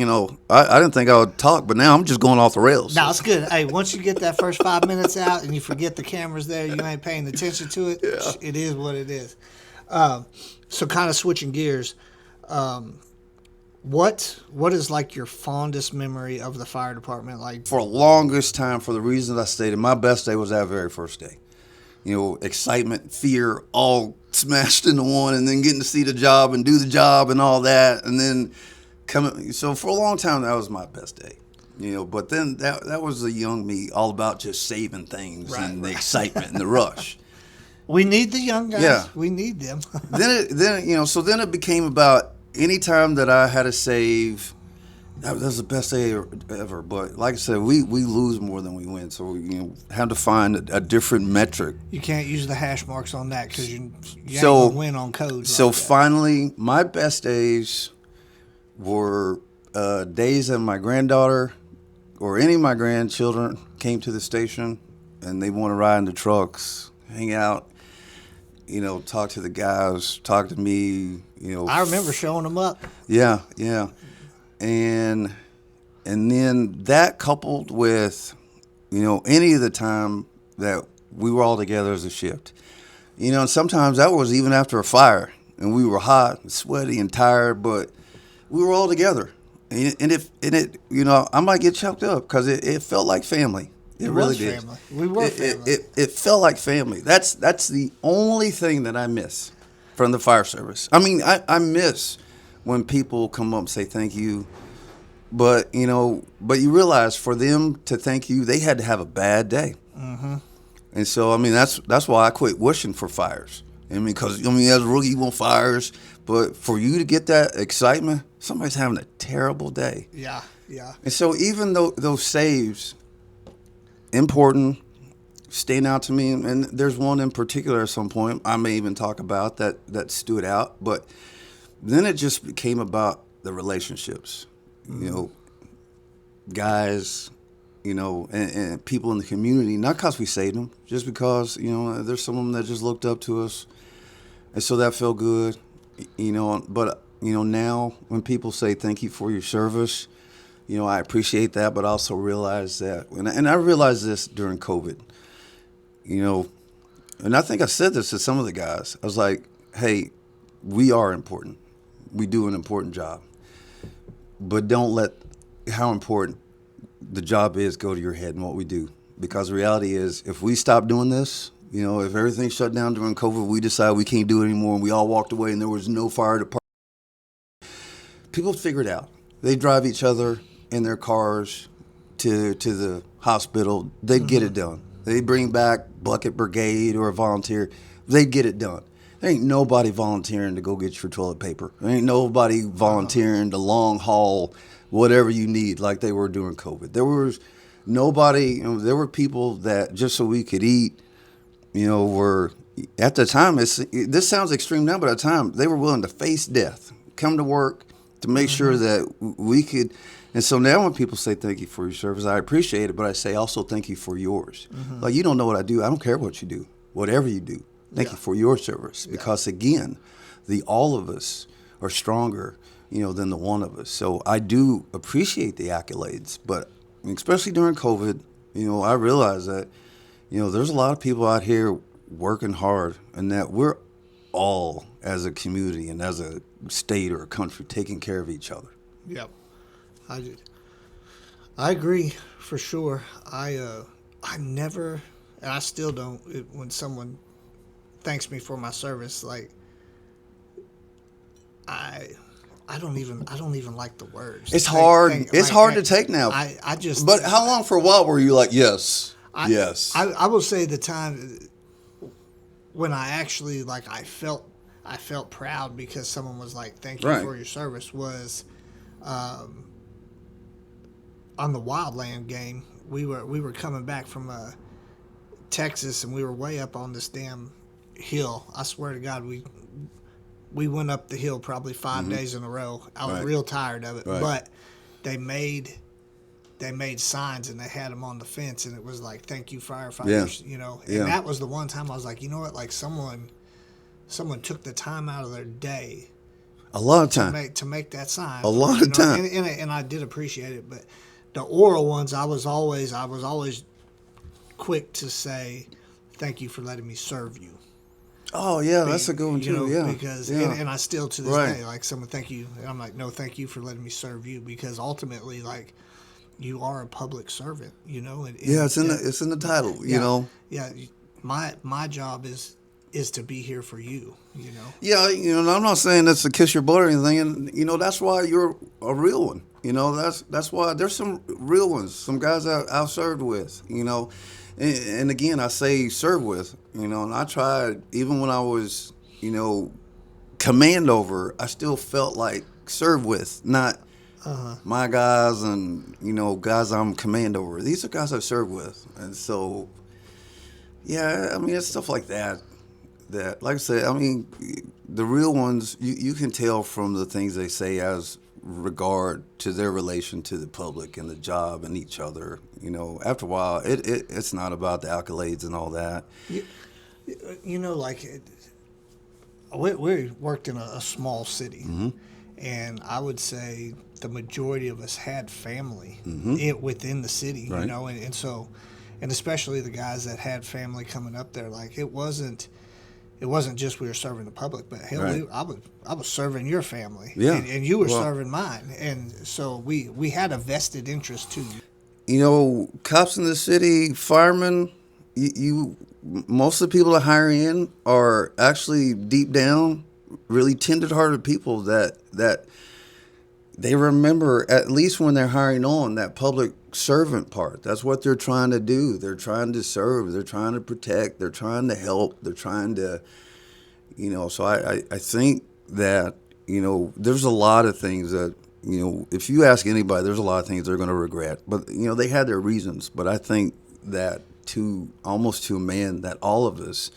I didn't think I would talk, but now I'm just going off the rails. No, it's good. Hey, once you get that first 5 minutes out and you forget the camera's there, you ain't paying attention to it, it is what it is. So kind of switching gears, what is like your fondest memory of the fire department? Like, for the longest time, for the reasons I stated, my best day was that very first day. Excitement, fear, all smashed into one, and then getting to see the job and do the job and all that, and then coming. So for a long time, that was my best day. But then that was the young me, all about just saving things and the excitement and the rush. We need the young guys. Yeah. We need them. then it became about any time that I had to save. That was the best day ever. But like I said, we lose more than we win. So we have to find a different metric. You can't use the hash marks on that because you ain't going to win on codes. So finally, my best days were days that my granddaughter or any of my grandchildren came to the station and they want to ride in the trucks, hang out. Talk to the guys, talk to me, I remember showing them up. Yeah. And then that coupled with, any of the time that we were all together as a shift. And sometimes that was even after a fire and we were hot and sweaty and tired, but we were all together. And it I might get choked up because it felt like family. It was really did. family. We were family. It felt like family. That's the only thing that I miss from the fire service. I mean, I miss when people come up and say thank you, but you realize for them to thank you, they had to have a bad day. Mm-hmm. And so, I mean, that's why I quit wishing for fires. I mean, because as a rookie, you want fires, but for you to get that excitement, somebody's having a terrible day. Yeah, yeah. And so, even though those saves, important, stand out to me, and there's one in particular at some point I may even talk about that stood out. But then it just became about the relationships, guys. And people in the community, not because we saved them, just because, there's someone that just looked up to us. And so that felt good, but, now when people say thank you for your service, I appreciate that, but I also realize that, and I realized this during COVID, and I think I said this to some of the guys. I was like, hey, we are important. We do an important job, but don't let how important the job is go to your head and what we do. Because the reality is, if we stop doing this, if everything shut down during COVID, we decide we can't do it anymore, and we all walked away and there was no fire department, people figure it out. They drive each other in their cars to the hospital. They'd get it done. They bring back bucket brigade or a volunteer. They'd get it done. There ain't nobody volunteering to go get your toilet paper. There ain't nobody volunteering to long haul whatever you need like they were during COVID. There was nobody, there were people that just so we could eat, were, at the time, this sounds extreme now, but at the time, they were willing to face death, come to work to make sure that we could. And so now when people say thank you for your service, I appreciate it, but I say also thank you for yours. Like, you don't know what I do. I don't care what you do, whatever you do. Thank you for your service. Because, again, all of us are stronger than the one of us. So I do appreciate the accolades, but especially during COVID, I realize that, there's a lot of people out here working hard, and that we're all, as a community and as a state or a country, taking care of each other. Yep. I agree for sure. I never, and I still don't, when someone thanks me for my service, like, I don't even like the words. It's hard. It's hard to take now. I just. But how long for a while were you like, yes, yes? I will say the time when I actually, like, I felt proud because someone was like, "Thank you for your service," was on the Wildland game. We were coming back from Texas, and we were way up on this damn hill. I swear to God, we went up the hill probably 5 days in a row. I was real tired of it, but they made signs and they had them on the fence, and it was like, "Thank you, firefighters." And that was the one time I was like, you know what, like someone took the time out of their day. A lot of time to make that sign. A lot of time, and I did appreciate it. But the oral ones, I was always quick to say, "Thank you for letting me serve you." Oh yeah, that's a good one too. Because and I still to this day, like, someone thank you, and I'm like, no, thank you for letting me serve you, because ultimately, like, you are a public servant, And, it's in the title, Yeah, my job is to be here for you, Yeah, and I'm not saying that's to kiss your butt or anything, and that's why you're a real one. That's why there's some real ones, some guys I've served with, And again, I say serve with, and I tried, even when I was, command over, I still felt like serve with, not my guys and, guys I'm command over. These are guys I've served with. And so, yeah, I mean, it's stuff like that, like I said, I mean, the real ones, you can tell from the things they say as regard to their relation to the public and the job and each other. After a while, it's not about the accolades and all that. Like, we worked in a small city, and I would say the majority of us had family within the city, and so, and especially the guys that had family coming up there, like, it wasn't just we were serving the public, but hell, I was serving your family, and you were serving mine, and so we had a vested interest too. Cops in the city, firemen, most of the people that hire in are actually deep down really tender-hearted people that they remember, at least when they're hiring on, that public servant part. That's what they're trying to do. They're trying to serve. They're trying to protect. They're trying to help. They're trying to, so I think that, there's a lot of things that, if you ask anybody, there's a lot of things they're going to regret. But, they had their reasons. But I think that almost to a man, that all of us,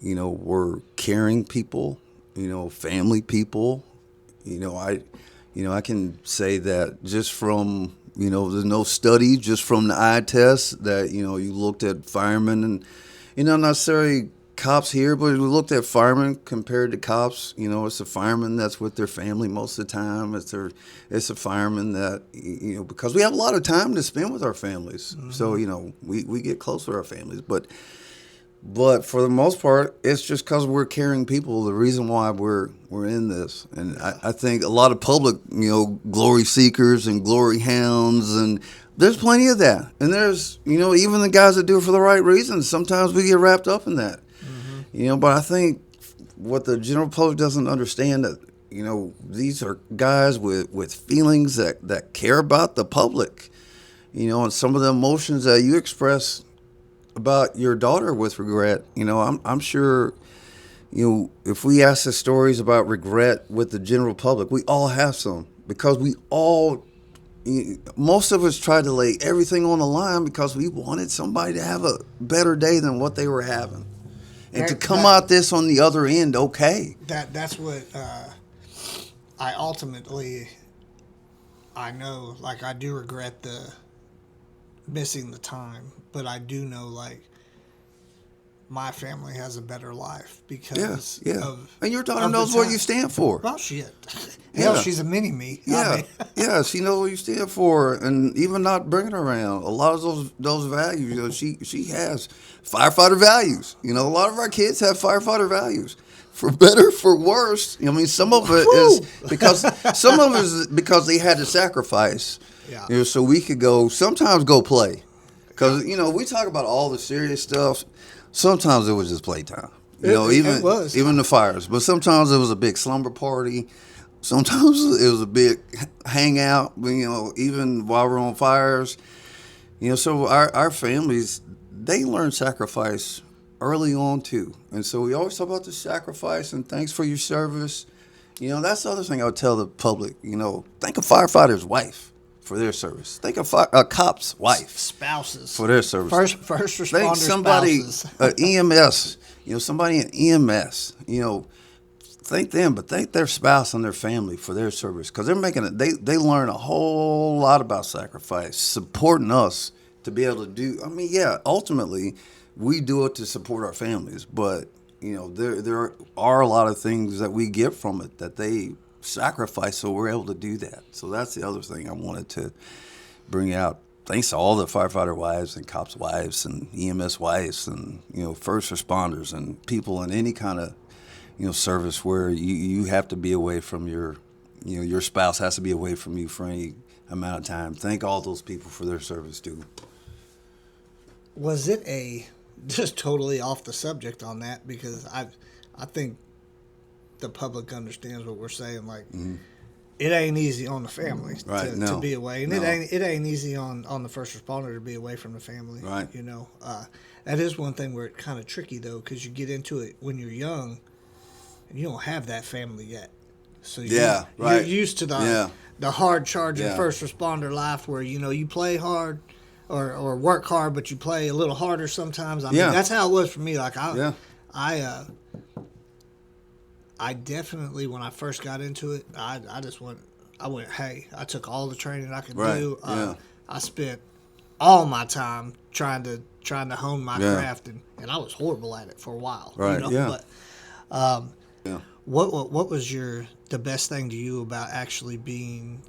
were caring people, family people. I can say that just from, there's no study, just from the eye test that, you looked at firemen and, not necessarily cops here, but we looked at firemen compared to cops. It's a fireman that's with their family most of the time. It's a fireman that, because we have a lot of time to spend with our families. Mm-hmm. So, we get close to our families. But for the most part, it's just because we're caring people. The reason why we're in this, and I think a lot of public, glory seekers and glory hounds, and there's plenty of that. And there's, even the guys that do it for the right reasons. Sometimes we get wrapped up in that, But I think what the general public doesn't understand that, these are guys with feelings that care about the public, and some of the emotions that you express about your daughter with regret. I'm sure, if we ask the stories about regret with the general public, we all have some, because most of us tried to lay everything on the line because we wanted somebody to have a better day than what they were having, and to come out this on the other end okay. That's what I know. Like, I do regret the missing the time, but I do know, like, my family has a better life because of, and your daughter knows what you stand for. Well, shit. Hell, she's a mini me. Yeah, yeah, she knows what you stand for, and even not bringing her around, a lot of those values, she has firefighter values. A lot of our kids have firefighter values. For better, for worse. Some of it is because they had to sacrifice. Yeah. So we could sometimes go play. Because, we talk about all the serious stuff. Sometimes it was just playtime. Even the fires. But sometimes it was a big slumber party. Sometimes it was a big hangout, even while we're on fires. So our families, they learn sacrifice early on too. And so we always talk about the sacrifice and thanks for your service. That's the other thing I would tell the public. Thank a firefighter's wife for their service. Thank a cop's wife, spouses, for their service. First responder Thank somebody, spouses. EMS. Somebody in EMS. Thank them, but thank their spouse and their family for their service, because they're making it. They learn a whole lot about sacrifice, supporting us to be able to do. Ultimately, we do it to support our families, but there are a lot of things that we get from it that they sacrifice, so we're able to do that. So that's the other thing I wanted to bring out. Thanks to all the firefighter wives and cops' wives and EMS wives and first responders and people in any kind of service where you have to be away from your spouse has to be away from you for any amount of time. Thank all those people for their service too. Was it just totally off the subject on that, because I think the public understands what we're saying. Like, it ain't easy on the family to be away, and it ain't easy on the first responder to be away from the family. Right. That is one thing where it's kind of tricky though, because you get into it when you're young, and you don't have that family yet. So you're used to the hard charging first responder life, where you play hard. Or work hard, but you play a little harder sometimes. I mean, that's how it was for me. Like I definitely, when I first got into it, I went, hey, I took all the training I could do. I spent all my time trying to hone my craft, and I was horrible at it for a while. Right. But what was the best thing to you about actually being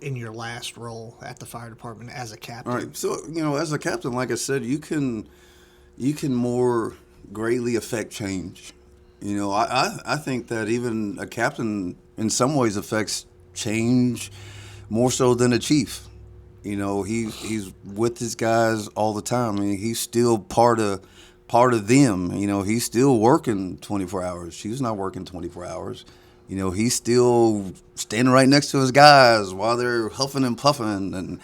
in your last role at the fire department as a captain? All right. So, as a captain, like I said, you can more greatly affect change. I think that even a captain in some ways affects change more so than a chief. You know, he's with his guys all the time. I mean, he's still part of them. You know, he's still working 24 hours. She's not working 24 hours. You know, he's still standing right next to his guys while they're huffing and puffing, and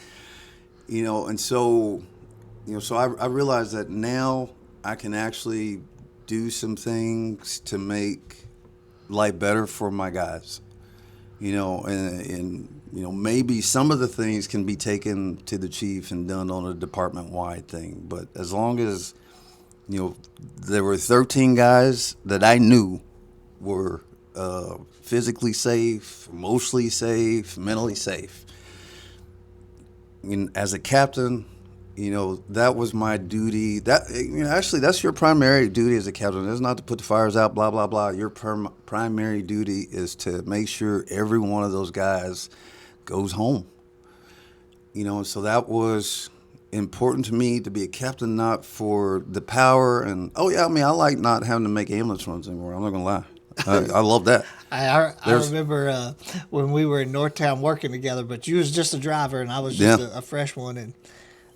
you know, and so, you know, so I realize that now I can actually do some things to make life better for my guys. You know, and you know, maybe some of the things can be taken to the chief and done on a department-wide thing. But as long as, you know, there were 13 guys that I knew were physically safe, emotionally safe, mentally safe. And as a captain, you know, that was my duty. That, you know, actually, that's your primary duty as a captain. It's not to put the fires out, blah, blah, blah. Your primary duty is to make sure every one of those guys goes home. You know, so that was important to me to be a captain, not for the power. And, oh, yeah, I mean, I like not having to make ambulance runs anymore. I'm not going to lie. I love that. I remember when we were in Northtown working together, but you was just a driver and I was just a fresh one, and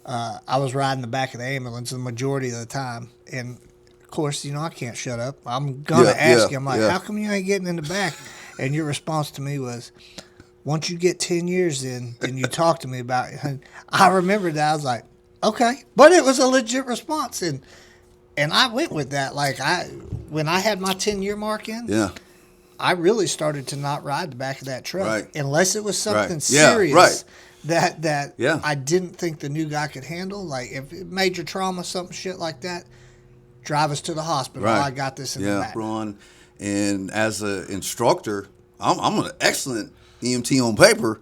I was riding the back of the ambulance the majority of the time. And, of course, you know, I can't shut up. I'm going to ask you. I'm like, how come you ain't getting in the back? And your response to me was, once you get 10 years in, then you talk to me about it. And I remember that. I was like, okay. But it was a legit response. And I went with that. Like, when I had my 10-year mark in, I really started to not ride the back of that truck unless it was something serious that I didn't think the new guy could handle. Like, if major trauma, something shit like that, drive us to the hospital. I got this in the back. Ron. And as an instructor, I'm an excellent EMT on paper,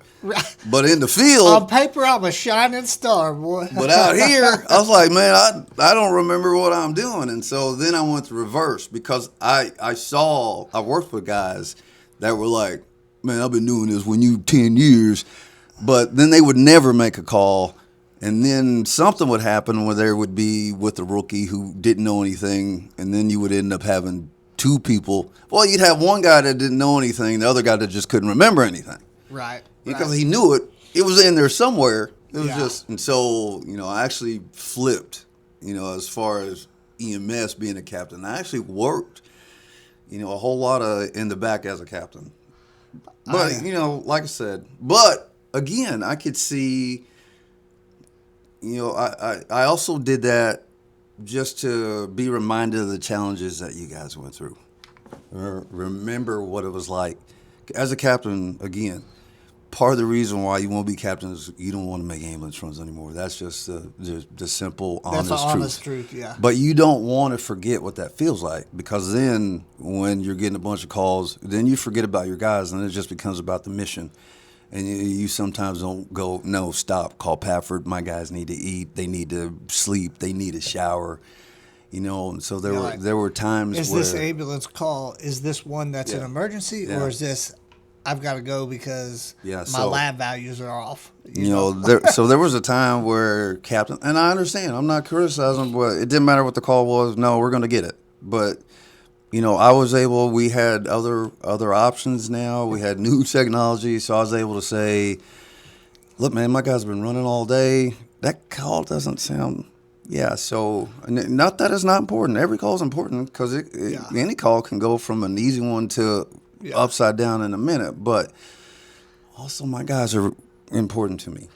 but in the field, on paper, I'm a shining star, boy. But out here, I was like, man, I don't remember what I'm doing. And so then I went to reverse, because I worked with guys that were like, man, I've been doing this when you 10 years, but then they would never make a call. And then something would happen where there would be with a rookie who didn't know anything, and then you would end up having two people. Well, you'd have one guy that didn't know anything, the other guy that just couldn't remember anything. Right. Because he knew it. It was in there somewhere. It was just, and so, you know, I actually flipped, you know, as far as EMS being a captain. I actually worked, you know, a whole lot in the back as a captain. But, you know, like I said, but again, I could see, you know, I also did that just to be reminded of the challenges that you guys went through. Remember what it was like. As a captain, again, part of the reason why you won't be captain is you don't want to make ambulance runs anymore. That's just the simple, honest truth. That's the honest truth, yeah. But you don't want to forget what that feels like, because then when you're getting a bunch of calls, then you forget about your guys, and it just becomes about the mission. And you sometimes don't go, no, stop, call Pafford. My guys need to eat. They need to sleep. They need a shower. You know, and so there were times where... Is this ambulance call, is this one that's an emergency? Or is this, I've got to go because my lab values are off? You know, so there was a time where captain, and I understand, I'm not criticizing, but it didn't matter what the call was. No, we're going to get it. But... You know, we had other options now. We had new technology, so I was able to say, look, man, my guy's been running all day. That call doesn't sound, so not that it's not important. Every call is important, because any call can go from an easy one to upside down in a minute. But also my guys are important to me.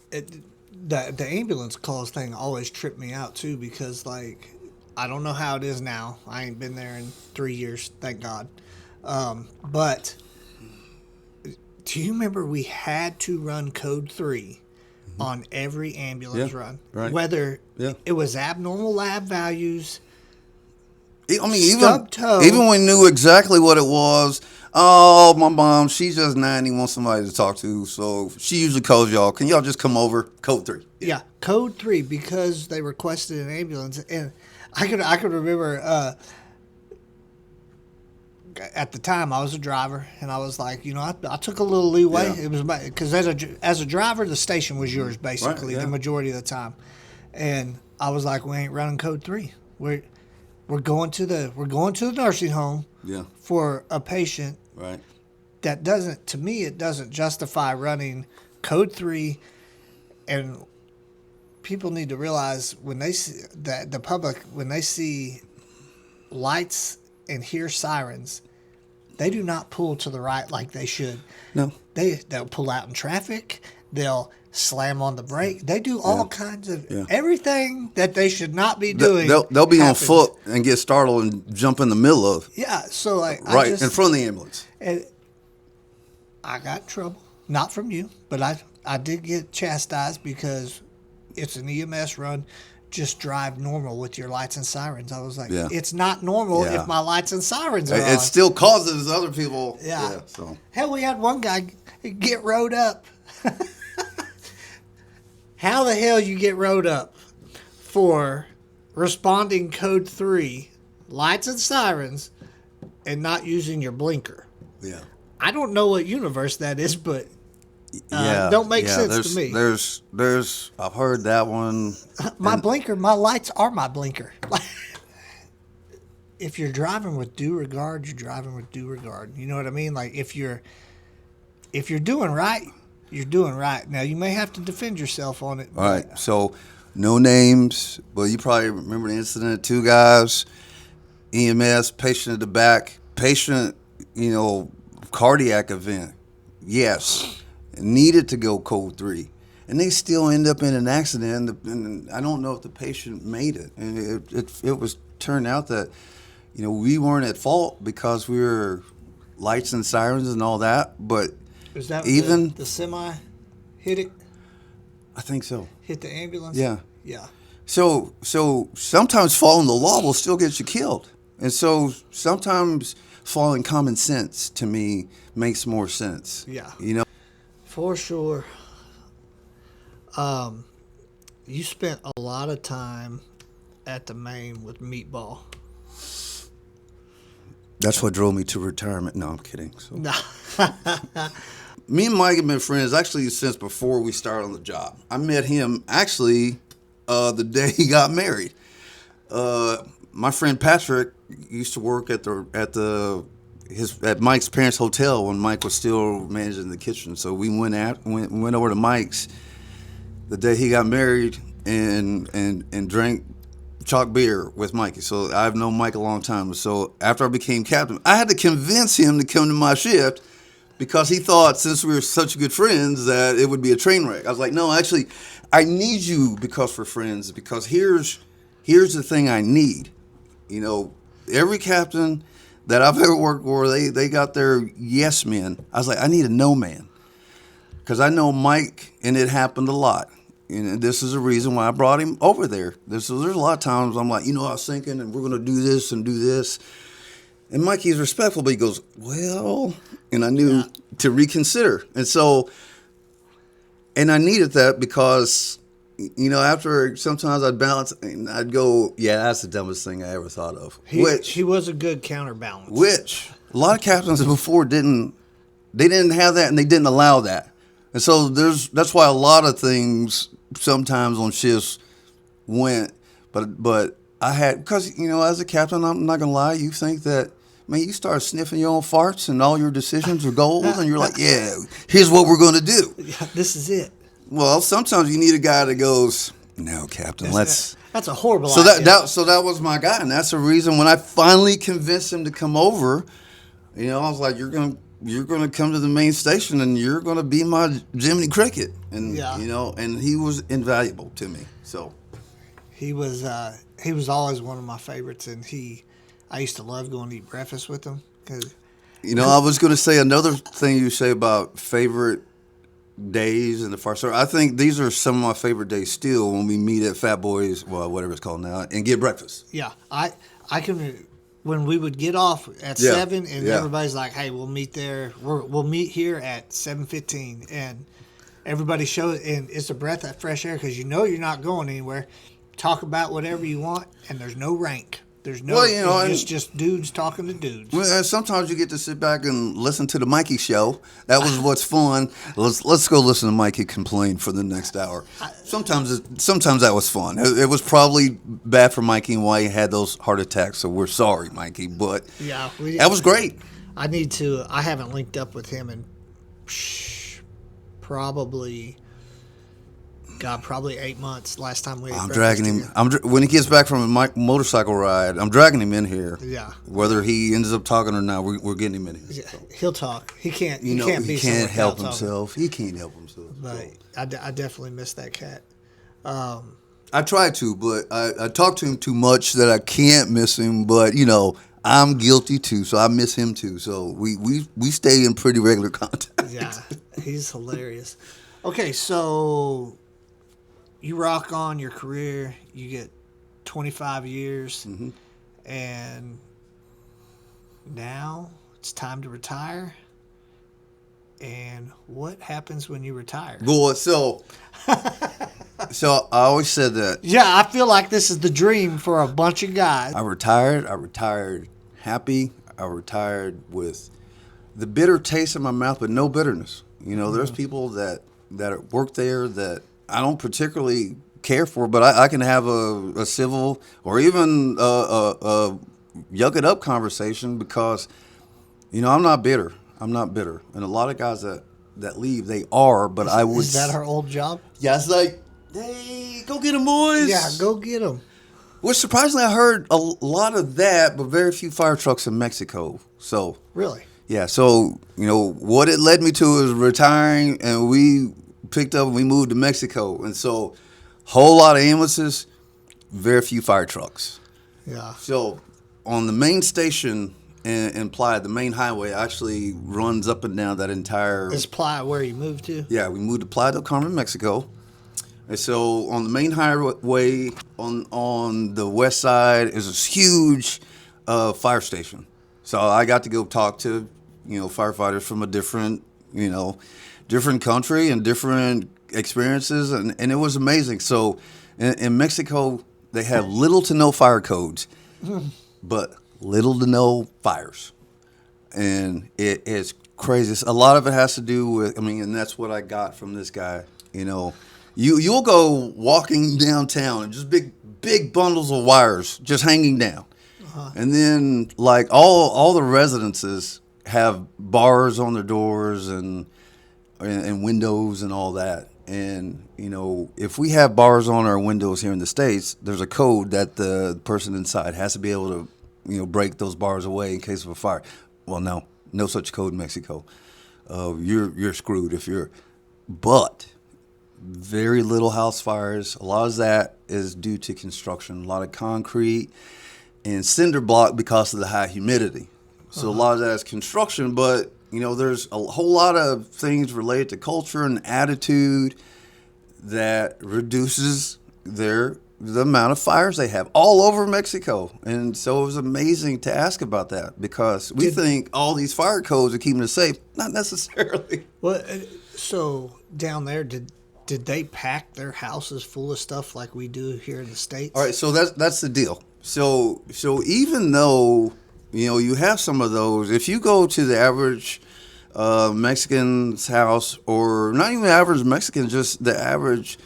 The ambulance calls thing always tripped me out, too, because, like, I don't know how it is now. I ain't been there in 3 years, thank God. But do you remember we had to run code 3 on every ambulance run? Right. Whether it was abnormal lab values, I mean, even when we knew exactly what it was. Oh, my mom, she's just 90, wants somebody to talk to, so she usually calls y'all. Can y'all just come over? Code 3. Yeah, code 3, because they requested an ambulance. And I could remember at the time I was a driver, and I was like, you know, I took a little leeway. It was because as a driver, the station was yours basically the majority of the time, and I was like, we ain't running code 3. We're going to the nursing home for a patient that doesn't, to me, it doesn't justify running Code 3, and people need to realize when they see that the public, when they see lights and hear sirens, they do not pull to the right like they should. No. They'll pull out in traffic. They'll slam on the brake. They do all kinds of everything that they should not be doing. They'll be happens. on foot and get startled and jump in the middle of. Yeah, so like Right in front of the ambulance. And I got in trouble, not from you, but I did get chastised because it's an EMS run. Just drive normal with your lights and sirens. I was like, it's not normal if my lights and sirens are on. It still causes other people. Yeah. So Hell, we had one guy get rode up. How the hell you get rode up for responding code 3, lights and sirens, and not using your blinker? Yeah. I don't know what universe that is, but don't make sense to me. There's I've heard that one. My blinker, my lights are my blinker. If you're driving with due regard, you're driving with due regard. You know what I mean? Like if you're doing right, you're doing right. Now you may have to defend yourself on it. All right. So no names, but you probably remember the incident. 2 guys, EMS, patient at the back, patient, cardiac event. Yes. Needed to go code 3, and they still end up in an accident. And I don't know if the patient made it. And it was turned out that we weren't at fault because we were lights and sirens and all that. But is that even the semi hit it? I think so. Hit the ambulance. Yeah. Yeah. So sometimes following the law will still get you killed, and so sometimes following common sense to me makes more sense. Yeah. For sure. You spent a lot of time at the Maine with Meatball. That's what drove me to retirement. No, I'm kidding. So. No. Me and Mike have been friends actually since before we started on the job. I met him actually the day he got married. My friend Patrick used to work at Mike's parents' hotel when Mike was still managing the kitchen. So we went over to Mike's the day he got married and drank chalk beer with Mikey. So I've known Mike a long time. So after I became captain, I had to convince him to come to my shift because he thought since we were such good friends that it would be a train wreck. I was like, no, actually, I need you because we're friends. Because here's the thing I need. Every captain that I've ever worked for, they got their yes men. I was like, I need a no man. Because I know Mike, and it happened a lot. And this is the reason why I brought him over there. There's a lot of times I'm like, I was thinking, and we're going to do this and do this. And Mikey's respectful, but he goes, well, and I knew to reconsider. And so, and I needed that because, after sometimes I'd balance and I'd go, yeah, that's the dumbest thing I ever thought of. He was a good counterbalance. Which a lot of captains before didn't have that and they didn't allow that. And so that's why a lot of things sometimes on shifts went, but I had, because, as a captain, I'm not going to lie, you think that, man, you start sniffing your own farts and all your decisions are gold and you're like, yeah, here's what we're going to do. Yeah, this is it. Well, sometimes you need a guy that goes, no, Captain, that's a horrible idea. So that was my guy, and that's the reason when I finally convinced him to come over, I was like, you're gonna come to the main station and you're gonna be my Jiminy Cricket, and and he was invaluable to me. So he was always one of my favorites, and I used to love going to eat breakfast with him because I was gonna say another thing you say about favorite days in the fire service. I think these are some of my favorite days still when we meet at Fat Boys, well, whatever it's called now, and get breakfast. Yeah, I can. When we would get off at 7 and everybody's like, hey, we'll meet there. We'll meet here at 7:15, and everybody shows, and it's a breath of fresh air because you're not going anywhere. Talk about whatever you want, and there's no rank. There's no. Well, it's just dudes talking to dudes. Well, and sometimes you get to sit back and listen to the Mikey show. That was what's fun. Let's go listen to Mikey complain for the next hour. Sometimes that was fun. It was probably bad for Mikey and why he had those heart attacks. So we're sorry, Mikey, but that was great. I haven't linked up with him in probably 8 months. Last time we ate I'm breakfast dragging him. together. When he gets back from a motorcycle ride, I'm dragging him in here. Yeah. Whether he ends up talking or not, we're getting him in here. Yeah, he'll talk. He can't. You know, can't he be can't somewhere help without talking. himself. He can't help himself. But I definitely miss that cat. I try to, but I talk to him too much that I can't miss him. But I'm guilty too, so I miss him too. So we stay in pretty regular contact. Yeah, he's hilarious. Okay, so you rock on your career. You get 25 years, and now it's time to retire. And what happens when you retire? Boy, so I always said that. Yeah, I feel like this is the dream for a bunch of guys. I retired happy. I retired with the bitter taste in my mouth, but no bitterness. There's people that work there that I don't particularly care for, but I can have a civil or even a yuck it up conversation because, I'm not bitter. I'm not bitter. And a lot of guys that leave, they are, but I would... Is that our old job? Yeah, it's like, hey, go get them, boys. Yeah, go get them. Which surprisingly, I heard a lot of that, but very few fire trucks in Mexico. So Really? yeah, so what it led me to is retiring, and we picked up and we moved to Mexico, and so whole lot of ambulances, very few fire trucks. Yeah. So on the main station in Playa, the main highway actually runs up and down that entire. Is Playa where you moved to? Yeah, we moved to Playa del Carmen, Mexico. And so on the main highway on the west side is this huge fire station. So I got to go talk to, firefighters from a different country and different experiences. And it was amazing. So in Mexico, they have little to no fire codes, but little to no fires. And it is crazy. A lot of it has to do with, and that's what I got from this guy, You'll go walking downtown and just big bundles of wires just hanging down. And then like all the residences have bars on their doors and windows and all that. And if we have bars on our windows here in the States, there's a code that the person inside has to be able to break those bars away in case of a fire. Well, no such code in Mexico. You're screwed if you're. But very little house fires. A lot of that is due to construction. A lot of concrete and cinder block because of the high humidity. So a lot of that is construction, but there's a whole lot of things related to culture and attitude that reduces the amount of fires they have all over Mexico. And so it was amazing to ask about that because we think all these fire codes are keeping us safe. Not necessarily. Well, so down there, did they pack their houses full of stuff like we do here in the States? All right, so that's the deal. So even though you have some of those, if you go to the average Mexican's house, or not even the average Mexican, just the average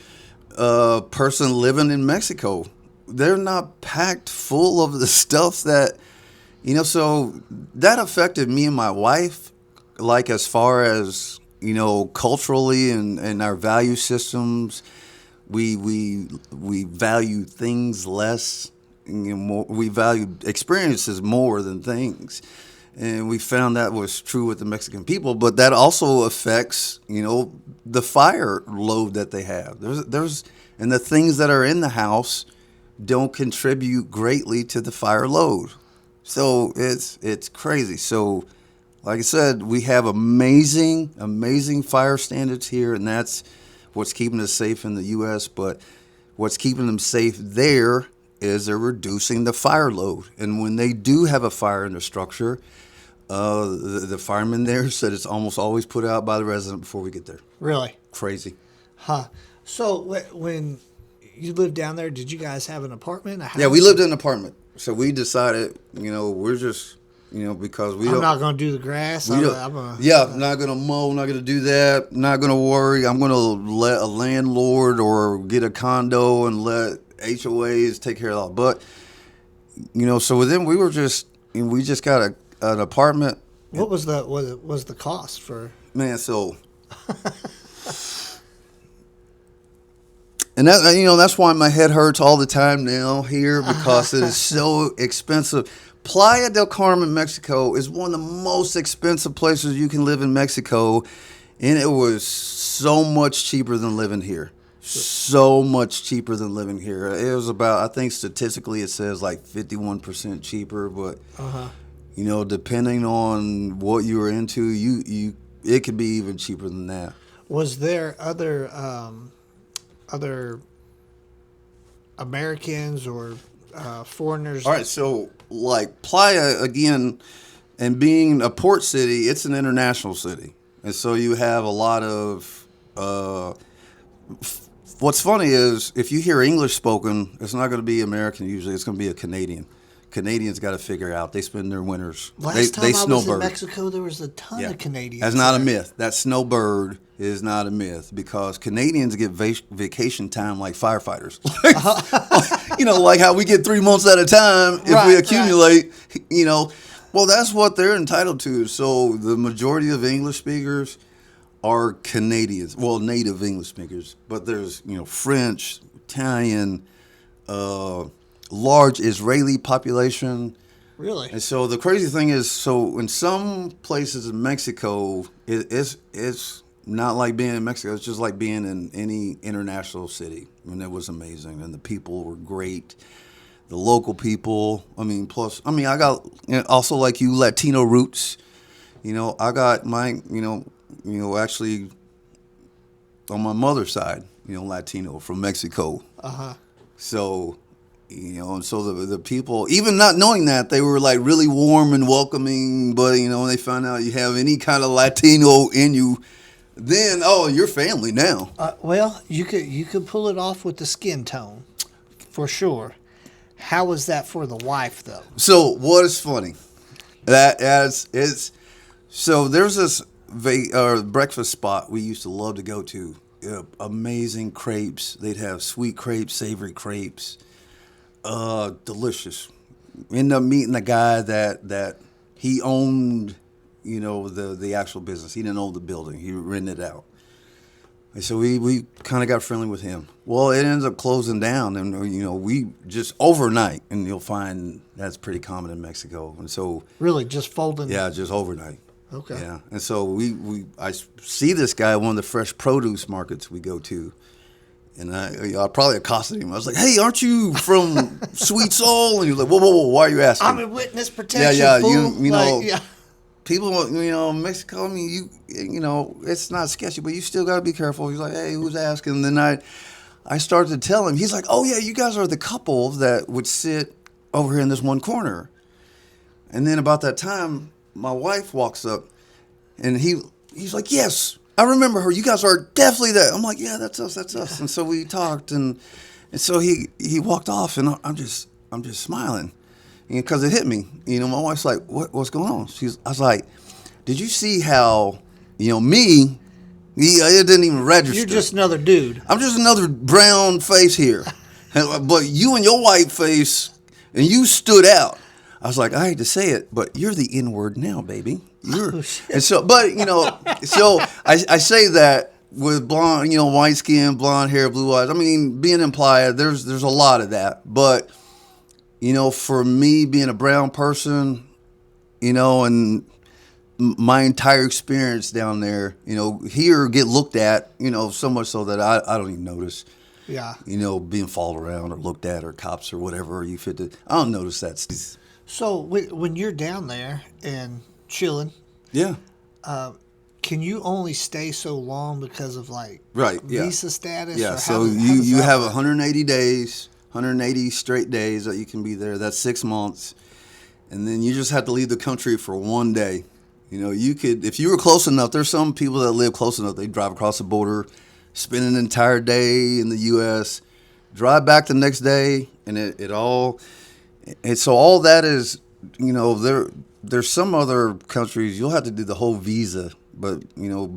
person living in Mexico, they're not packed full of the stuff that So that affected me and my wife, like as far as culturally and our value systems. We value things less. More, we value experiences more than things, and we found that was true with the Mexican people. But that also affects the fire load that they have. There's and the things that are in the house don't contribute greatly to the fire load. So it's crazy. So like I said, we have amazing fire standards here, and that's what's keeping us safe in the U.S. But what's keeping them safe there is they're reducing the fire load. And when they do have a fire in the structure, the fireman there said it's almost always put out by the resident before we get there. Really? Crazy. Huh. So when you lived down there, did you guys have an apartment? A house? Yeah, we lived in an apartment. So we decided, we're just... because we I'm don't. not going to do the grass. I'm not going to mow. Not going to do that. Not going to worry. I'm going to let a landlord or get a condo and let HOAs take care of all. But so then we just got an apartment. What was the cost for? Man, so And that, that's why my head hurts all the time now here, because it is so expensive. Playa del Carmen, Mexico, is one of the most expensive places you can live in Mexico, and it was so much cheaper than living here. So much cheaper than living here. It was about, I think statistically it says like 51% cheaper, but depending on what you were into, it could be even cheaper than that. Was there other Americans or foreigners? All right, so like Playa again, and being a port city, it's an international city, and so you have a lot of. What's funny is if you hear English spoken, it's not going to be American. Usually, it's going to be a Canadian. Canadians got to figure out. They spend their winters. Last time they I was in snowbird. Mexico, there was a ton of Canadians. That's not a myth. That snowbird is not a myth, because Canadians get vacation time like firefighters. Like how we get 3 months at a time if we accumulate. Right. Well, that's what they're entitled to. So the majority of English speakers are Canadians. Well, native English speakers, but there's French, Italian, large Israeli population. Really? And so the crazy thing is, so in some places in Mexico, it's not like being in Mexico. It's just like being in any international city. And it was amazing, and the people were great. The local people. I got also, like you, Latino roots. I got my actually on my mother's side, Latino from Mexico. So. And so the people, even not knowing that, they were like really warm and welcoming. But when they found out you have any kind of Latino in you, then you're family now. Well, you could pull it off with the skin tone, for sure. How was that for the wife, though? So what is funny, so there's this breakfast spot we used to love to go to. Amazing crepes. They'd have sweet crepes, savory crepes. Delicious. Ended up meeting a guy that he owned, the actual business. He didn't own the building. He rented it out. And so we kind of got friendly with him. Well, it ends up closing down, and we just overnight, and you'll find that's pretty common in Mexico. And so really just folding. Yeah, just overnight. Okay. Yeah, and so I see this guy at one of the fresh produce markets we go to. And I probably accosted him. I was like, "Hey, aren't you from Sweet Soul?" And he was like, "Whoa, why are you asking?" I'm in witness protection. Yeah, fool. People, Mexico. It's not sketchy, but you still got to be careful. He's like, "Hey, who's asking?" And then I started to tell him. He's like, "Oh yeah, you guys are the couple that would sit over here in this one corner." And then about that time, my wife walks up, and he's like, "Yes, I remember her. You guys are definitely that." I'm like, "Yeah, that's us." And so we talked, and so he walked off, and I'm just smiling, because it hit me. My wife's like, "What's going on?" I was like, "Did you see how, me? It didn't even register. You're just another dude. I'm just another brown face here, but you and your white face, and you stood out." I was like, "I hate to say it, but you're the N-word now, baby." And so, but so I say that with blonde, white skin, blonde hair, blue eyes. Being in Playa, there's a lot of that. But for me, being a brown person, and my entire experience down there, here get looked at, so much so that I don't even notice. Yeah. Being followed around or looked at, or cops or whatever you fit to. I don't notice that. So when you're down there and chilling, yeah, can you only stay so long because of visa status? Yeah, or so you have 180 days, 180 straight days that you can be there. That's 6 months, and then you just have to leave the country for one day. You could, if you were close enough. There's some people that live close enough. They drive across the border, spend an entire day in the U.S., drive back the next day, and it all. And so all that is, there's some other countries you'll have to do the whole visa, but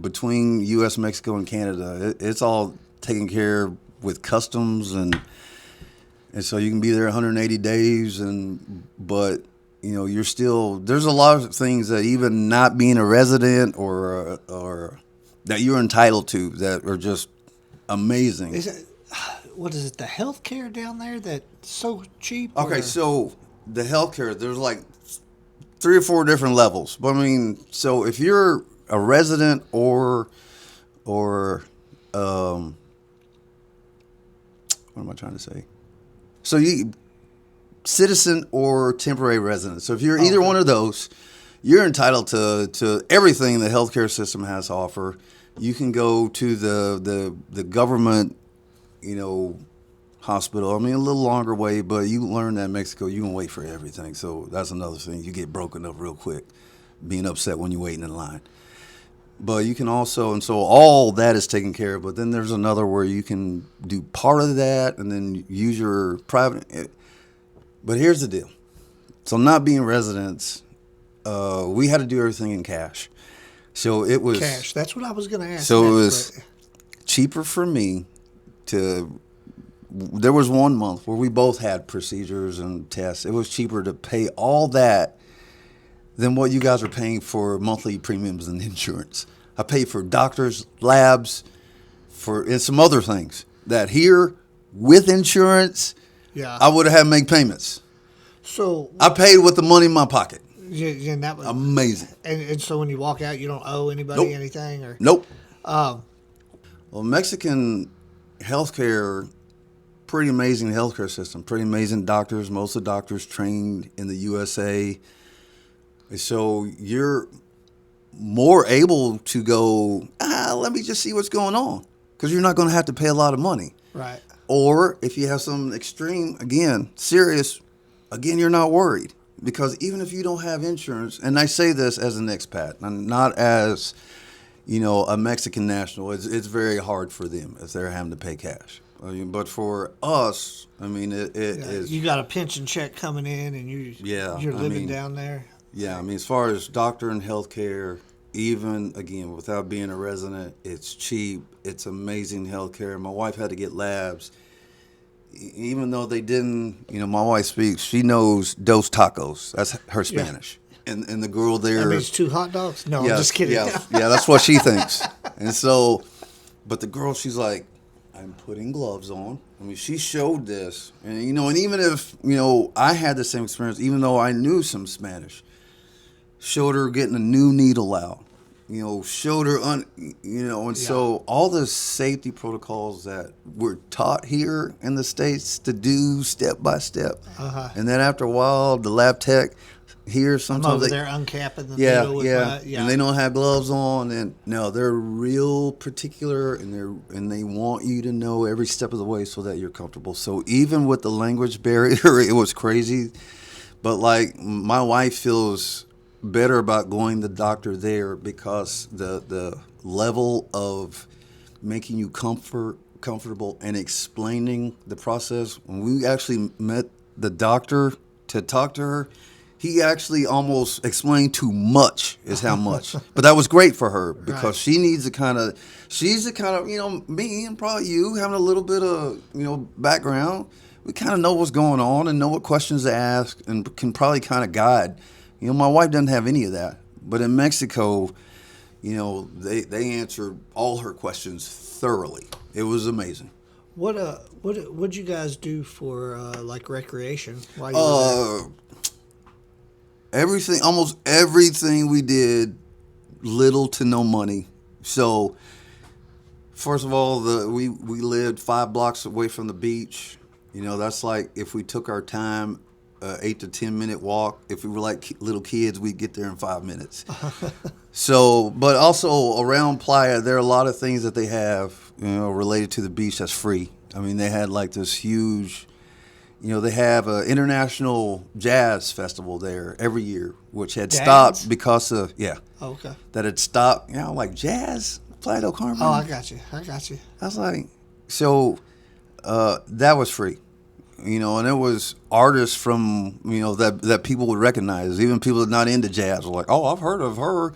between U.S., Mexico, and Canada, it's all taken care of with customs, and so you can be there 180 days, but you're still, there's a lot of things that even not being a resident or that you're entitled to that are just amazing. Is it what is it? The healthcare down there that's so cheap? Okay, or- so the healthcare, there's like 3 or 4 different levels. But I mean, so if you're a resident or what am I trying to say? So you citizen or temporary resident. So if you're either one of those, you're entitled to everything the healthcare system has to offer. You can go to the government, hospital. I mean, a little longer way, but you learn that in Mexico, you can wait for everything. So that's another thing. You get broken up real quick, being upset when you're waiting in line. But you can also, and so all that is taken care of. But then there's another where you can do part of that and then use your private. But here's the deal. So not being residents, we had to do everything in cash. So it was cash. That's what I was going to ask. So it next, was cheaper for me to. There was 1 month where we both had procedures and tests. It was cheaper to pay all that than what you guys are paying for monthly premiums and insurance. I paid for doctors, labs, and some other things that here with insurance, yeah. I would have had to make payments. So I paid with the money in my pocket. yeah, and that was Amazing. And so when you walk out, you don't owe anybody Nope. anything, or Nope. Well, Mexican healthcare, pretty amazing healthcare system. Pretty amazing doctors. Most of the doctors trained in the USA. So you're more able to go, let me just see what's going on. Because you're not going to have to pay a lot of money. right. Or if you have some extreme, again, serious, again, you're not worried. Because even if you don't have insurance, and I say this as an expat, and not as, a Mexican national, it's very hard for them if they're having to pay cash. I mean, but for us, I mean, it is. You got a pension check coming in, and you're living down there. Yeah, I mean, as far as doctor and healthcare, even again without being a resident, it's cheap. It's amazing healthcare. My wife had to get labs, even though they didn't. My wife speaks. She knows dos tacos. That's her Spanish. And the girl there. That means 2 hot dogs. No, Yeah, I'm just kidding. Yeah, that's what she thinks. And so, but the girl, she's like, I'm putting gloves on. I mean, she showed this, and and even if I had the same experience, even though I knew some Spanish, showed her getting a new needle out. Showed her and so all the safety protocols that we're taught here in the States to do step by step, and then after a while, the lab tech here sometimes they're uncapping the yeah, needle with yeah, yeah, and they don't have gloves on, and no, they're real particular, and they want you to know every step of the way so that you're comfortable. So even with the language barrier, it was crazy, but like my wife feels better about going to the doctor there because the level of making you comfortable and explaining the process. When we actually met the doctor to talk to her, he actually almost explained too much is how much. But that was great for her because Right. she's the kind of, me and probably you having a little bit of, background. We kind of know what's going on and know what questions to ask and can probably kind of guide. My wife doesn't have any of that. But in Mexico, they answered all her questions thoroughly. It was amazing. What'd you guys do for like recreation while you were there? Almost everything we did, little to no money. So, first of all, we lived 5 blocks away from the beach. That's like if we took our time, 8 to 10 minute walk. If we were like little kids, we'd get there in 5 minutes. So, but also around Playa, there are a lot of things that they have, related to the beach that's free. I mean, they had like this huge. They have an international jazz festival there every year, which had stopped because of, Oh, okay. that had stopped, like jazz, Playa del Carmen. Oh, I got you. I was like, so that was free, and it was artists from, that people would recognize, even people that are not into jazz were like, oh, I've heard of her.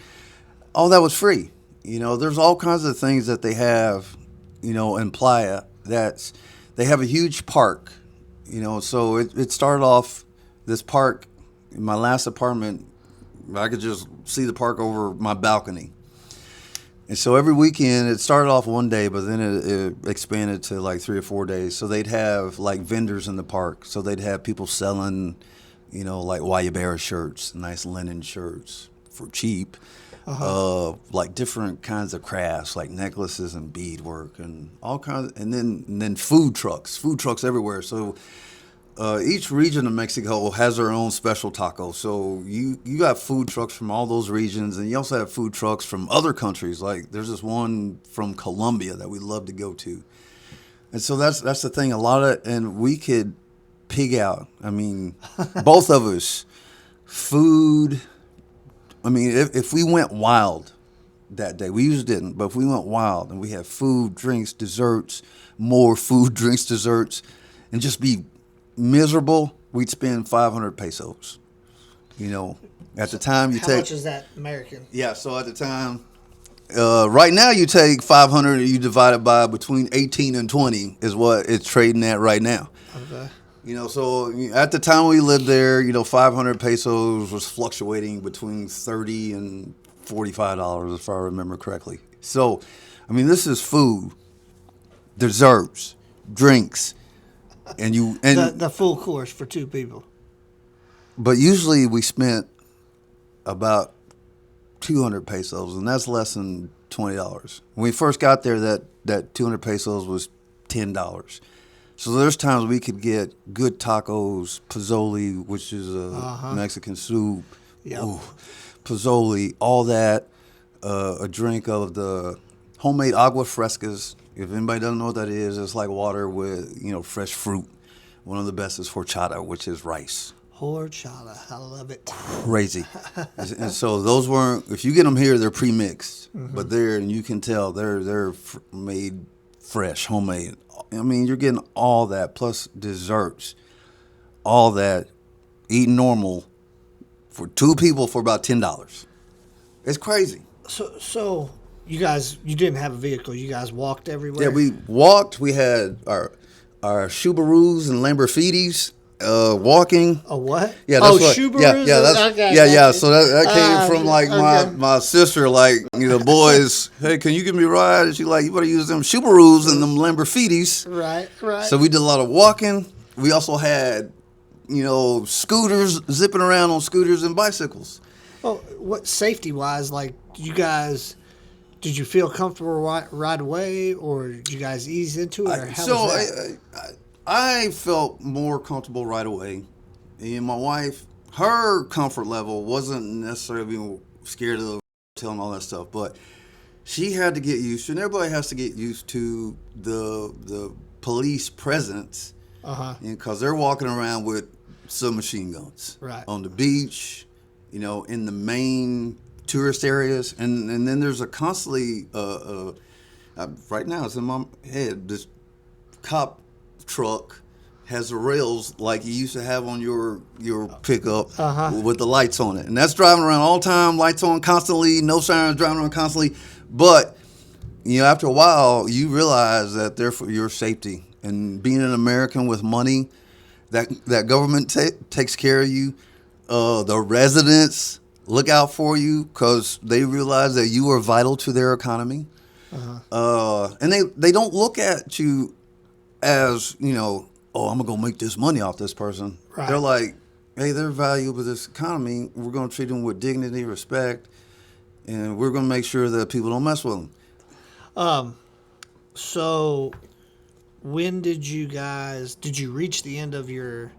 All that was free. There's all kinds of things that they have, in Playa they have a huge park. So it started off this park. In my last apartment, I could just see the park over my balcony. And so every weekend, it started off one day, but then it expanded to like 3 or 4 days. So they'd have like vendors in the park. So they'd have people selling, like Guayabera shirts, nice linen shirts for cheap. Like different kinds of crafts, like necklaces and beadwork and all kinds. And then food trucks everywhere. So each region of Mexico has their own special taco. So you got food trucks from all those regions, and you also have food trucks from other countries. Like there's this one from Colombia that we love to go to. And so that's the thing. And we could pig out. I mean, both of us, food. I mean, if we went wild that day, we usually didn't, but if we went wild and we had food, drinks, desserts, more food, drinks, desserts, and just be miserable, we'd spend 500 pesos. At the time you How take. much is that American? Yeah, so at the time, right now you take 500 and you divide it by between 18 and 20 is what it's trading at right now. Okay. So at the time we lived there, 500 pesos was fluctuating between $30 and $45, if I remember correctly. So, I mean, this is food, desserts, drinks, and the full course for two people. But usually we spent about 200 pesos, and that's less than $20. When we first got there, that 200 pesos was $10. So there's times we could get good tacos, pozole, which is a Mexican soup, Yep. pozole, all that, a drink of the homemade agua frescas. If anybody doesn't know what that is, it's like water with, fresh fruit. One of the best is horchata, which is rice. Horchata, I love it. Crazy. And so those weren't, if you get them here, they're pre-mixed. But and you can tell they're made fresh, homemade. I mean, you're getting all that, plus desserts, all that, eating normal for two people for about $10. It's crazy. So you didn't have a vehicle. You guys walked everywhere? Yeah, we walked. We had our Subarus and Lamborghinis walking. A what? Yeah, that's what. Subarus? Yeah, that's okay, yeah. So that came from like okay. my sister. Like boys, hey, can you give me a ride? And she like, you better use them Subarus and them Lamborghinis. Right. So we did a lot of walking. We also had scooters, zipping around on scooters and bicycles. Well, what safety wise, like you guys, did you feel comfortable right away, or did you guys ease into it, or how was that? I felt more comfortable right away, and my wife, her comfort level wasn't necessarily being scared of telling all that stuff, but she had to get used to, and everybody has to get used to the police presence, because they're walking around with submachine guns on the beach, in the main tourist areas, and then there's a constantly right now it's in my head, this cop truck has the rails like you used to have on your pickup with the lights on it, and that's driving around all the time, lights on constantly, no sirens, driving around constantly. But after a while you realize that they're for your safety, and being an American with money, that government takes care of you. The residents look out for you because they realize that you are vital to their economy. And they don't look at you as, I'm going to go make this money off this person. Right. They're like, hey, they're valuable to this economy. We're going to treat them with dignity, respect, and we're going to make sure that people don't mess with them. So when did you reach the end of your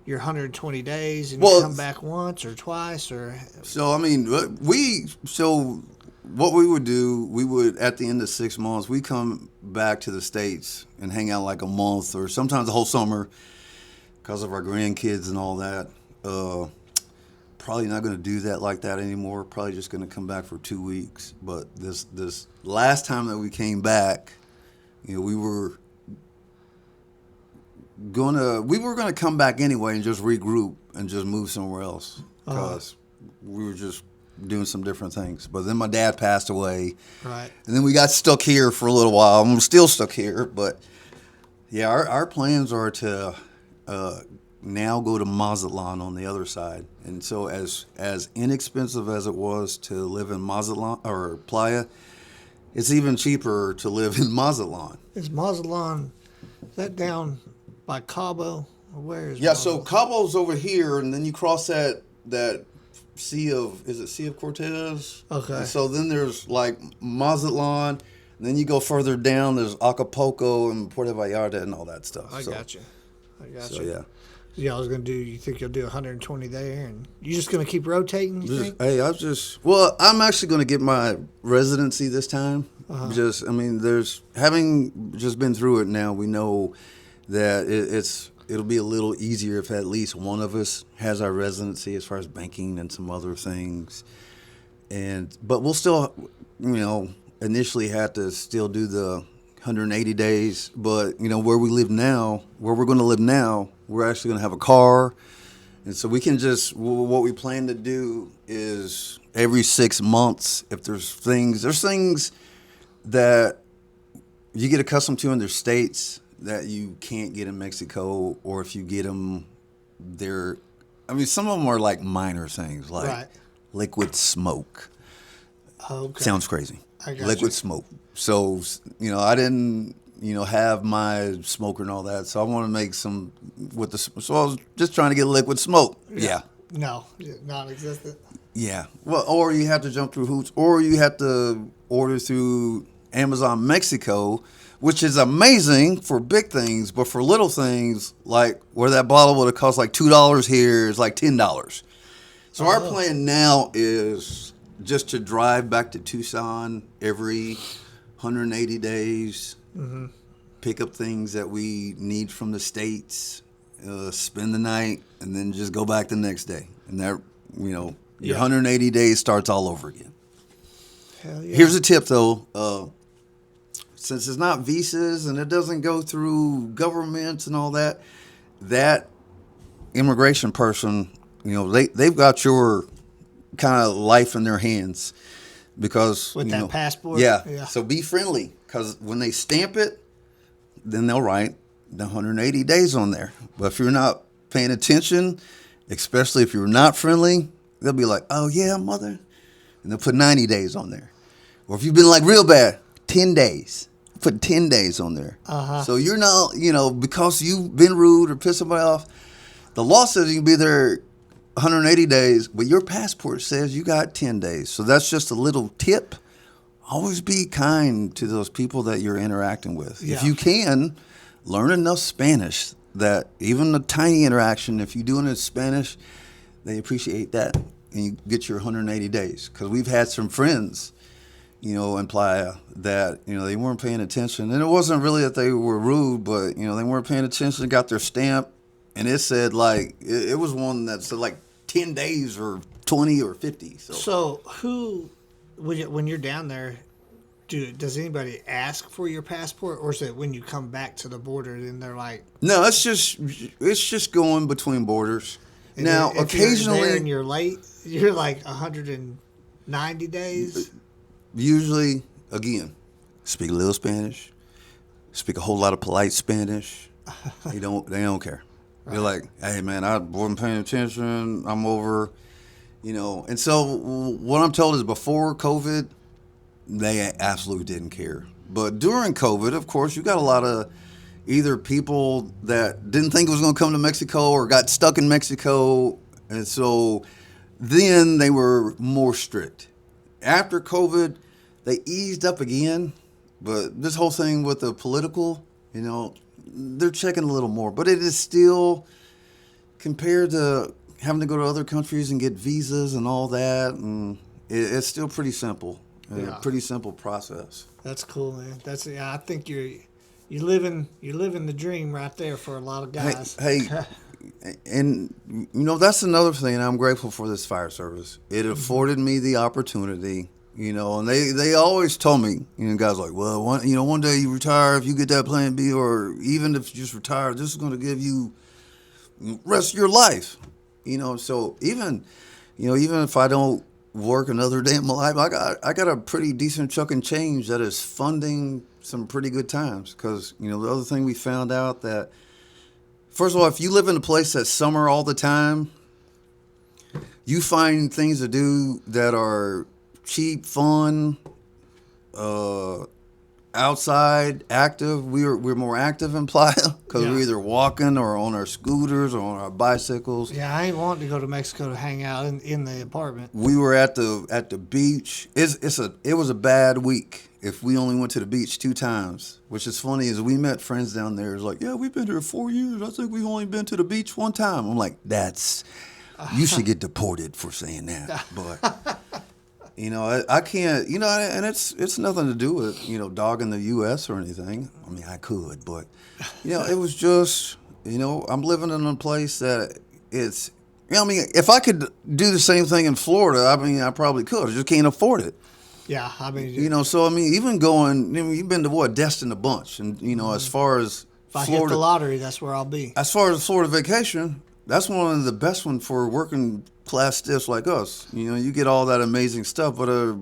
120 days and you come back once or twice, or? So, I mean, what we would do, we would, at the end of 6 months, we come back to the States and hang out like a month or sometimes the whole summer because of our grandkids and all that. Probably not going to do that like that anymore. Probably just going to come back for 2 weeks. But this last time that we came back, we were gonna come back anyway and just regroup and just move somewhere else because we were just doing some different things. But then my dad passed away, right? And then we got stuck here for a little while. I'm still stuck here, but yeah, our plans are to now go to Mazatlan on the other side. And so as inexpensive as it was to live in Mazatlan or Playa, it's even cheaper to live in Mazatlan. Is Mazatlan, is that down by Cabo? Or where is Yeah, so Mazatlan? Cabo's over here, and then you cross that Sea of Cortez? Okay. And so then there's like Mazatlan, and then you go further down, there's Acapulco and Puerto Vallarta and all that stuff. I so, got you. I got So you. yeah. Yeah, I was gonna do. You think you'll do 120 there, and you just gonna keep rotating? You think? Hey, well, I'm actually going to get my residency this time. Uh-huh. I mean, having just been through it now, we know that it'll be a little easier if at least one of us has our residency as far as banking and some other things. But we'll still, initially have to still do the 180 days. But, where we're going to live now, we're actually going to have a car. And so we can what we plan to do is every 6 months, if there's things that you get accustomed to in their states that you can't get in Mexico, or if you get them, some of them are like minor things, like Right. liquid smoke. Okay. Sounds crazy. I got Liquid you. smoke. So, I didn't, have my smoker and all that. So I want to make some so I was just trying to get liquid smoke. Yeah. No, non-existent. Yeah. Well, or you have to jump through hoops, or you have to order through Amazon Mexico, which is amazing for big things, but for little things, like where that bottle would have cost like $2 here is like $10. So our plan now is just to drive back to Tucson every 180 days, pick up things that we need from the States, spend the night, and then just go back the next day. And that, your 180 days starts all over again. Hell yeah. Here's a tip, though. Since it's not visas and it doesn't go through governments and all that, that immigration person, they've got your kind of life in their hands because With that passport? Yeah. Yeah. So be friendly, because when they stamp it, then they'll write the 180 days on there. But if you're not paying attention, especially if you're not friendly, they'll be like, "Oh yeah, mother," and they'll put 90 days on there. Or if you've been like real bad, 10 days. Put 10 days on there. Uh-huh. So you're not, because you've been rude or pissed somebody off, the law says you can be there 180 days, but your passport says you got 10 days. So that's just a little tip. Always be kind to those people that you're interacting with. Yeah. If you can, learn enough Spanish that even a tiny interaction, if you're doing it in Spanish, they appreciate that, and you get your 180 days. Because we've had some friends, in Playa that, they weren't paying attention. And it wasn't really that they were rude, but, they weren't paying attention, got their stamp, and it said it was one that said 10 days or 20 or 50. So who, when you're down there, does anybody ask for your passport, or is it when you come back to the border, then they're like? No, it's just going between borders. And Now, if you're occasionally, there and you're late, you're like 190 days. usually, again, speak a little Spanish, speak a whole lot of polite Spanish. They don't care. They're like, "Hey man, I wasn't paying attention. I'm over," And so what I'm told is before COVID, they absolutely didn't care. But during COVID, of course, you got a lot of either people that didn't think it was going to come to Mexico or got stuck in Mexico, and so then they were more strict. After COVID, they eased up again, but this whole thing with the political, they're checking a little more. But it is still, compared to having to go to other countries and get visas and all that, and it's still pretty simple. Yeah. Pretty simple process. That's cool, man. I think you're living the dream right there for a lot of guys. Hey, and that's another thing, and I'm grateful for this fire service. It afforded me the opportunity, and they always told me, guys like, well, one day you retire, if you get that Plan B, or even if you just retire, this is going to give you rest of your life, So even if I don't work another day in my life, I got a pretty decent chunk of change that is funding some pretty good times. Because the other thing we found out that, first of all, if you live in a place that's summer all the time, you find things to do that are cheap, fun, Uh, outside, active. We're more active in Playa because we're either walking or on our scooters or on our bicycles. Yeah, I ain't wanting to go to Mexico to hang out in the apartment. We were at the beach. It was a bad week if we only went to the beach 2 times. Which is funny is we met friends down there. It's like, yeah, we've been here 4 years. I think we've only been to the beach 1 time. I'm like, you should get deported for saying that. But I can't. And it's nothing to do with dogging the U.S. or anything. I mean, I could, but it was just I'm living in a place that it's. I mean, if I could do the same thing in Florida, I mean, I probably could. I just can't afford it. Yeah, I mean, So I mean, even going, you've been to what, Destin a bunch, and as far as if I Florida, hit the lottery, that's where I'll be. as far as Florida vacation, that's one of the best ones for working class stiffs like us. You get all that amazing stuff, but a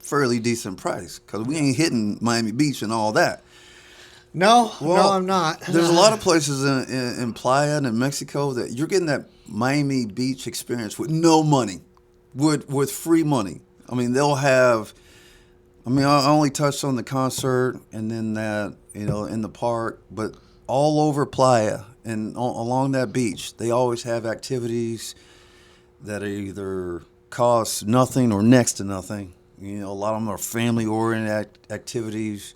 fairly decent price because we ain't hitting Miami Beach and all that. No, I'm not. There's a lot of places in Playa and in Mexico that you're getting that Miami Beach experience with no money, with free money. I mean, they'll have. I mean, I only touched on the concert and then that in the park, but all over Playa and along that beach, they always have activities that either cost nothing or next to nothing. A lot of them are family-oriented activities.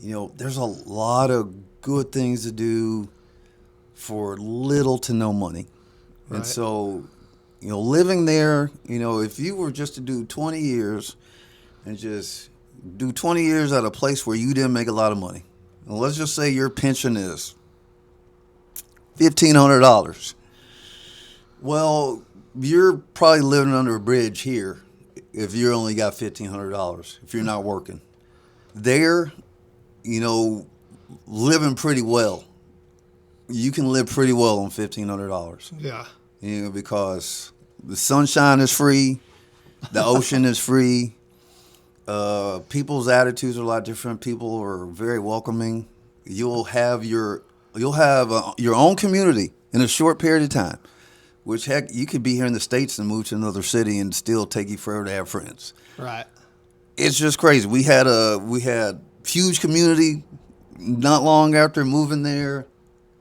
There's a lot of good things to do for little to no money. Right. And so, living there, if you were just to do 20 years and just do 20 years at a place where you didn't make a lot of money, and let's just say your pension is $1,500. Well, you're probably living under a bridge here if you only got $1,500, if you're not working. There, living pretty well. You can live pretty well on $1,500. Yeah. Because the sunshine is free, the ocean is free. People's attitudes are a lot different. People are very welcoming. You'll have your own community in a short period of time. Which, heck, you could be here in the States and move to another city and still take you forever to have friends. Right. It's just crazy. We had huge community not long after moving there,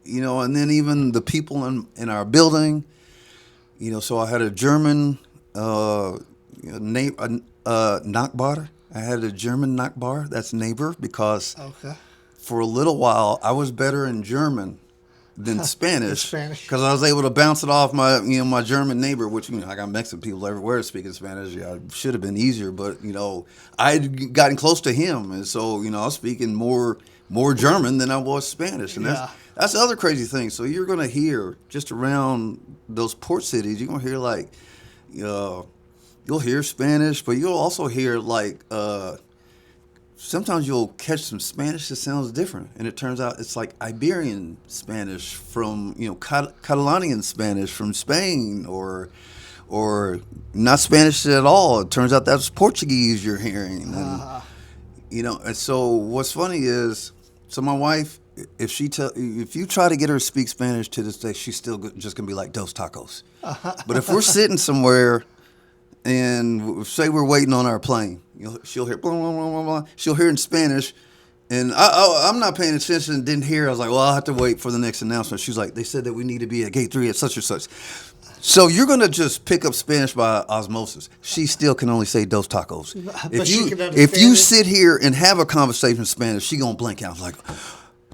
and then even the people in our building, so I had a German Nachbar. I had a German Nachbar, that's neighbor, because for a little while I was better in German than Spanish, because I was able to bounce it off my German neighbor, which I got Mexican people everywhere speaking Spanish. Yeah, it should have been easier, but I'd gotten close to him, and so I was speaking more German than I was Spanish, and that's the other crazy thing. So you're gonna hear just around those port cities, you're gonna hear you'll hear Spanish, but you'll also hear sometimes you'll catch some Spanish that sounds different, and it turns out it's like Iberian Spanish from Catalanian Spanish from Spain, or not Spanish at all. It turns out that's Portuguese you're hearing, and And so what's funny is, so my wife, if you try to get her to speak Spanish to this day, she's still just gonna be like Dos Tacos. But if we're sitting somewhere and say we're waiting on our plane, she'll hear blah, blah, blah, blah, blah. She'll hear in Spanish, and I'm not paying attention and didn't hear. I was like, well, I'll have to wait for the next announcement. She's like, they said that we need to be at gate 3 at such and such. So you're gonna just pick up Spanish by osmosis. She still can only say Dos Tacos. If you sit here and have a conversation in Spanish, she gonna blank out like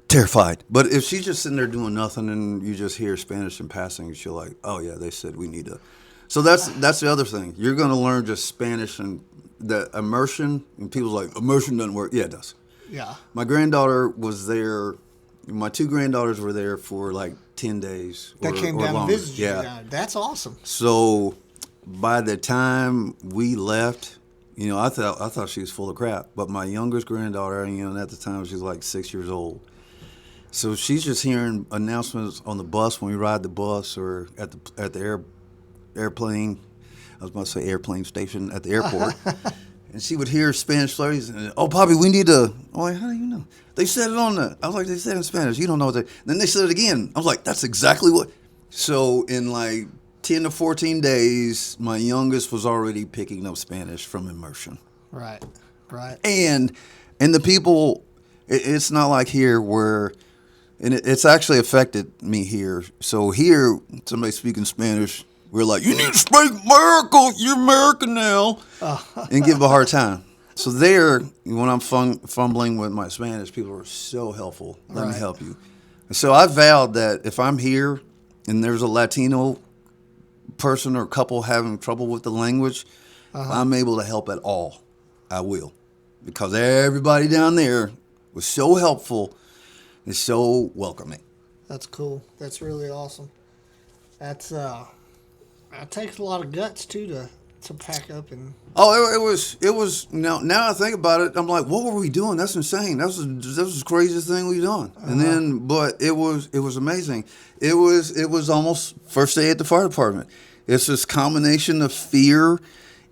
terrified. But if she's just sitting there doing nothing and you just hear Spanish in passing, she'll like, oh yeah, they said we need to. So that's the other thing. You're going to learn just Spanish and the immersion. And people's like, immersion doesn't work. Yeah, it does. Yeah. My granddaughter was there. My 2 granddaughters were there for 10 days. That came down longer. to visit you. Yeah. That's awesome. So by the time we left, I thought she was full of crap. But my youngest granddaughter, at the time she was 6 years old. So she's just hearing announcements on the bus when we ride the bus or at the airplane. I was about to say airplane station at the airport. And she would hear Spanish phrases. And, oh, Bobby, we need to. I'm like, how do you know? They said it on the. I was like, they said it in Spanish. You don't know what they. Then they said it again. I was like, that's exactly what. So in 10 to 14 days, my youngest was already picking up Spanish from immersion. Right. Right. And the people, it's not like here where, and it's actually affected me here. So here, somebody speaking Spanish, we're like, you need to speak American. You're American now, and give a hard time. So there, when I'm fumbling with my Spanish, people are so helpful. Let me Right. help you. So I vowed that if I'm here and there's a Latino person or couple having trouble with the language, if I'm able to help at all, I will. Because everybody down there was so helpful and so welcoming. That's cool. That's really awesome. That's that takes a lot of guts too to pack up and. Oh, it was. Now I think about it, I'm like, what were we doing? That's insane. That was the craziest thing we've done. And then, but it was amazing. It was almost first day at the fire department. It's this combination of fear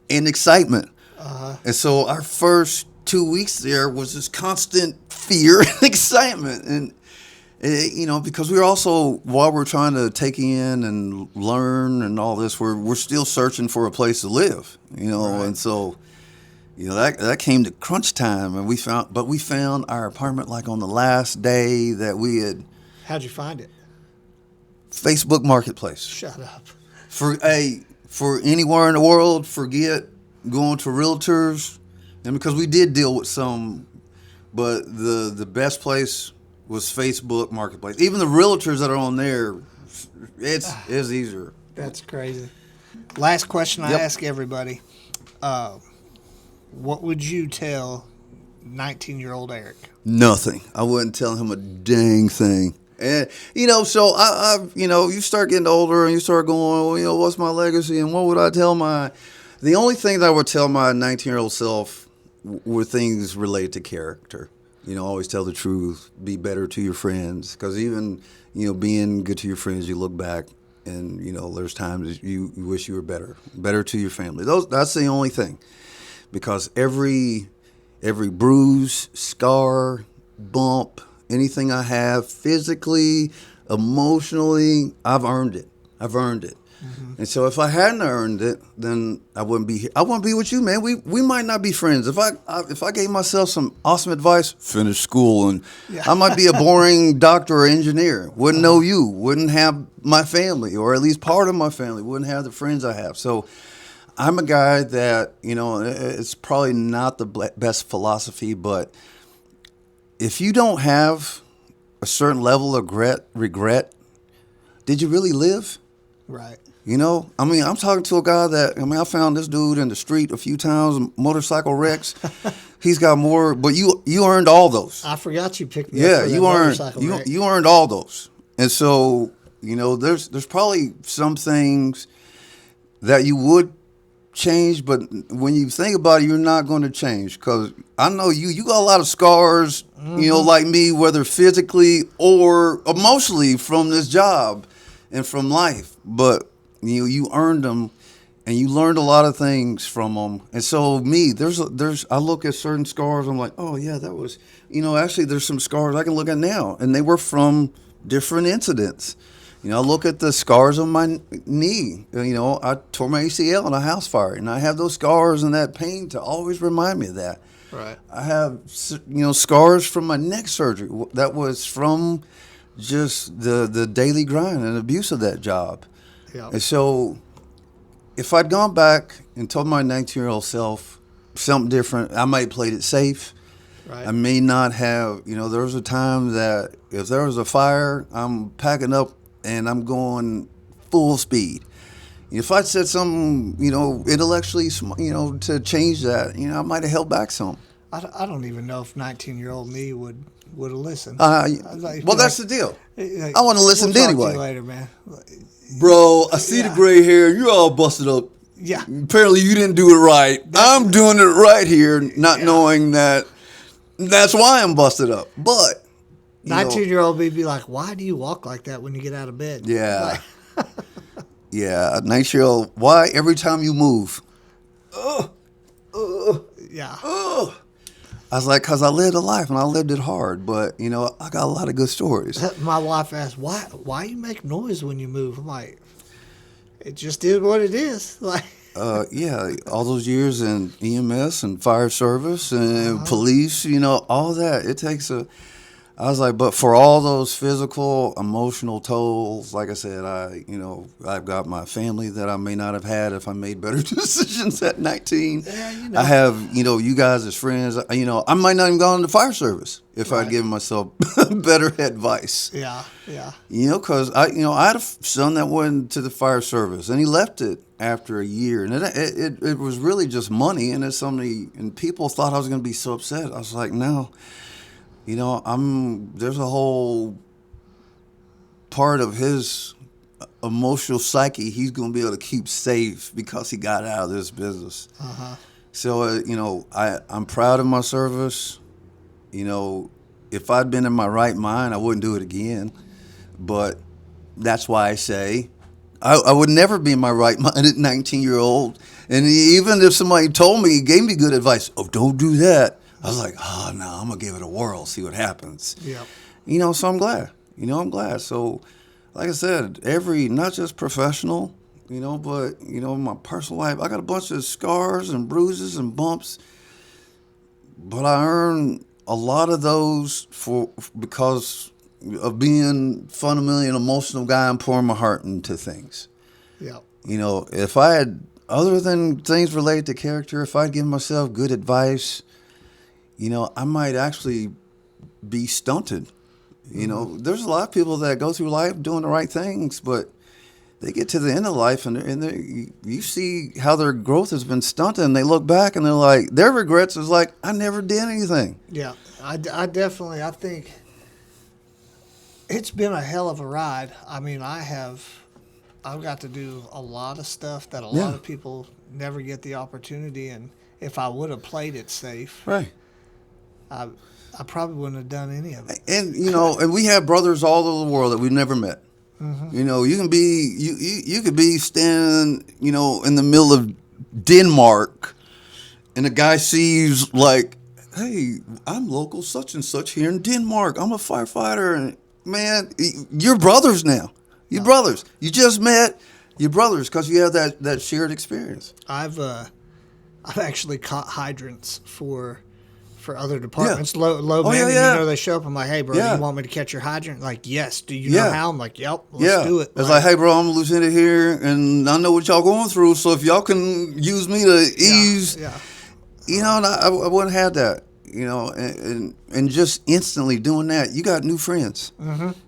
and excitement. And so our first 2 weeks there was this constant fear and excitement, and because we're also, while we're trying to take in and learn and all this, we're still searching for a place to live, Right. and so that came to crunch time, and we found our apartment like on the last day that we had. How'd you find it? Facebook Marketplace. Shut up. For anywhere in the world, forget going to realtors, and because we did deal with some, but the best place was Facebook Marketplace. Even the realtors that are on there, it's easier. That's crazy. Last question I Yep. ask everybody: what would you tell 19-year-old Eric? Nothing. I wouldn't tell him a dang thing. And so you start getting older and you start going, well, what's my legacy and what would I tell my? The only thing that I would tell my 19-year-old self were things related to character. Always tell the truth. Be better to your friends, because even being good to your friends, you look back and there's times you wish you were better to your family. That's the only thing, because every bruise, scar, bump, anything I have physically, emotionally, I've earned it. Mm-hmm. And so if I hadn't earned it, then I wouldn't be here. I wouldn't be with you, man. We might not be friends. If I gave myself some awesome advice, finish school, and I might be a boring doctor or engineer. Wouldn't know you. Wouldn't have my family, or at least part of my family. Wouldn't have the friends I have. So I'm a guy that, it's probably not the best philosophy, but if you don't have a certain level of regret, did you really live? Right. I'm talking to a guy that, I found this dude in the street a few times, motorcycle wrecks. He's got more, but you earned all those. I forgot you picked me up Yeah, for that you motorcycle earned wreck. you earned all those. And so, there's probably some things that you would change, but when you think about it, you're not going to change, because I know you got a lot of scars, like me, whether physically or emotionally from this job and from life, but you earned them, and you learned a lot of things from them. And so me, I look at certain scars, I'm like, oh yeah, that was, actually there's some scars I can look at now, and they were from different incidents. I look at the scars on my knee. I tore my ACL in a house fire, and I have those scars and that pain to always remind me of that. Right. I have, scars from my neck surgery that was from just the daily grind and abuse of that job. Yeah. And so if I'd gone back and told my 19-year-old self something different, I might have played it safe. Right. I may not have, there was a time that if there was a fire, I'm packing up and I'm going full speed. If I'd said something, intellectually, to change that, I might have held back some. I don't even know if 19-year-old me would have listened. That's the deal. I want to listen we'll anyway. Talk to you later, man. Bro, I see the gray hair. You're all busted up. Yeah. Apparently you didn't do it right. I'm doing it right here, not knowing that that's why I'm busted up. But 19-year-old me be like, why do you walk like that when you get out of bed? Yeah. Yeah, 19-year-old, why every time you move? Yeah. I was like, because I lived a life and I lived it hard, but, I got a lot of good stories. My wife asked, why you make noise when you move? I'm like, it just is what it is. Like, Yeah, all those years in EMS and fire service and police, all that. It takes I was like, but for all those physical, emotional tolls, like I said, I've got my family that I may not have had if I made better decisions at 19. Yeah, I have, you guys as friends. I might not even gone into fire service if I'd Right. given myself better advice. Yeah, yeah. Because I had a son that went to the fire service and he left it after a year, and it was really just money, and and people thought I was going to be so upset. I was like, no. There's a whole part of his emotional psyche he's going to be able to keep safe because he got out of this business. So, I'm proud of my service. If I'd been in my right mind, I wouldn't do it again. But that's why I say I would never be in my right mind at 19-year-old. And even if somebody told me, gave me good advice, oh, don't do that. I was like, oh, no, I'm going to give it a whirl, see what happens. Yeah. So I'm glad. I'm glad. So, like I said, not just professional, but, in my personal life, I got a bunch of scars and bruises and bumps. But I earned a lot of those because of being fundamentally an emotional guy and pouring my heart into things. Yeah. If I had, other than things related to character, if I'd given myself good advice, I might actually be stunted. There's a lot of people that go through life doing the right things, but they get to the end of life and you see how their growth has been stunted, and they look back and they're like, their regrets is like, I never did anything. Yeah. I think it's been a hell of a ride. I mean, I've got to do a lot of stuff that a lot of people never get the opportunity, and if I would have played it safe, Right. I probably wouldn't have done any of it. And and we have brothers all over the world that we've never met. You can be you could be standing, in the middle of Denmark, and a guy sees like, hey, I'm local such and such here in Denmark. I'm a firefighter, and man, you're brothers now. You're brothers. You just met your brothers because you have that shared experience. I've actually caught hydrants for other departments. Low man, they show up. I'm like, hey, bro, do you want me to catch your hydrant? Like, yes. Do you know how? I'm like, yep, let's do it. It's like, hey, bro, I'm a lieutenant here, and I know what y'all going through, so if y'all can use me to ease, and I wouldn't have that, and just instantly doing that, you got new friends.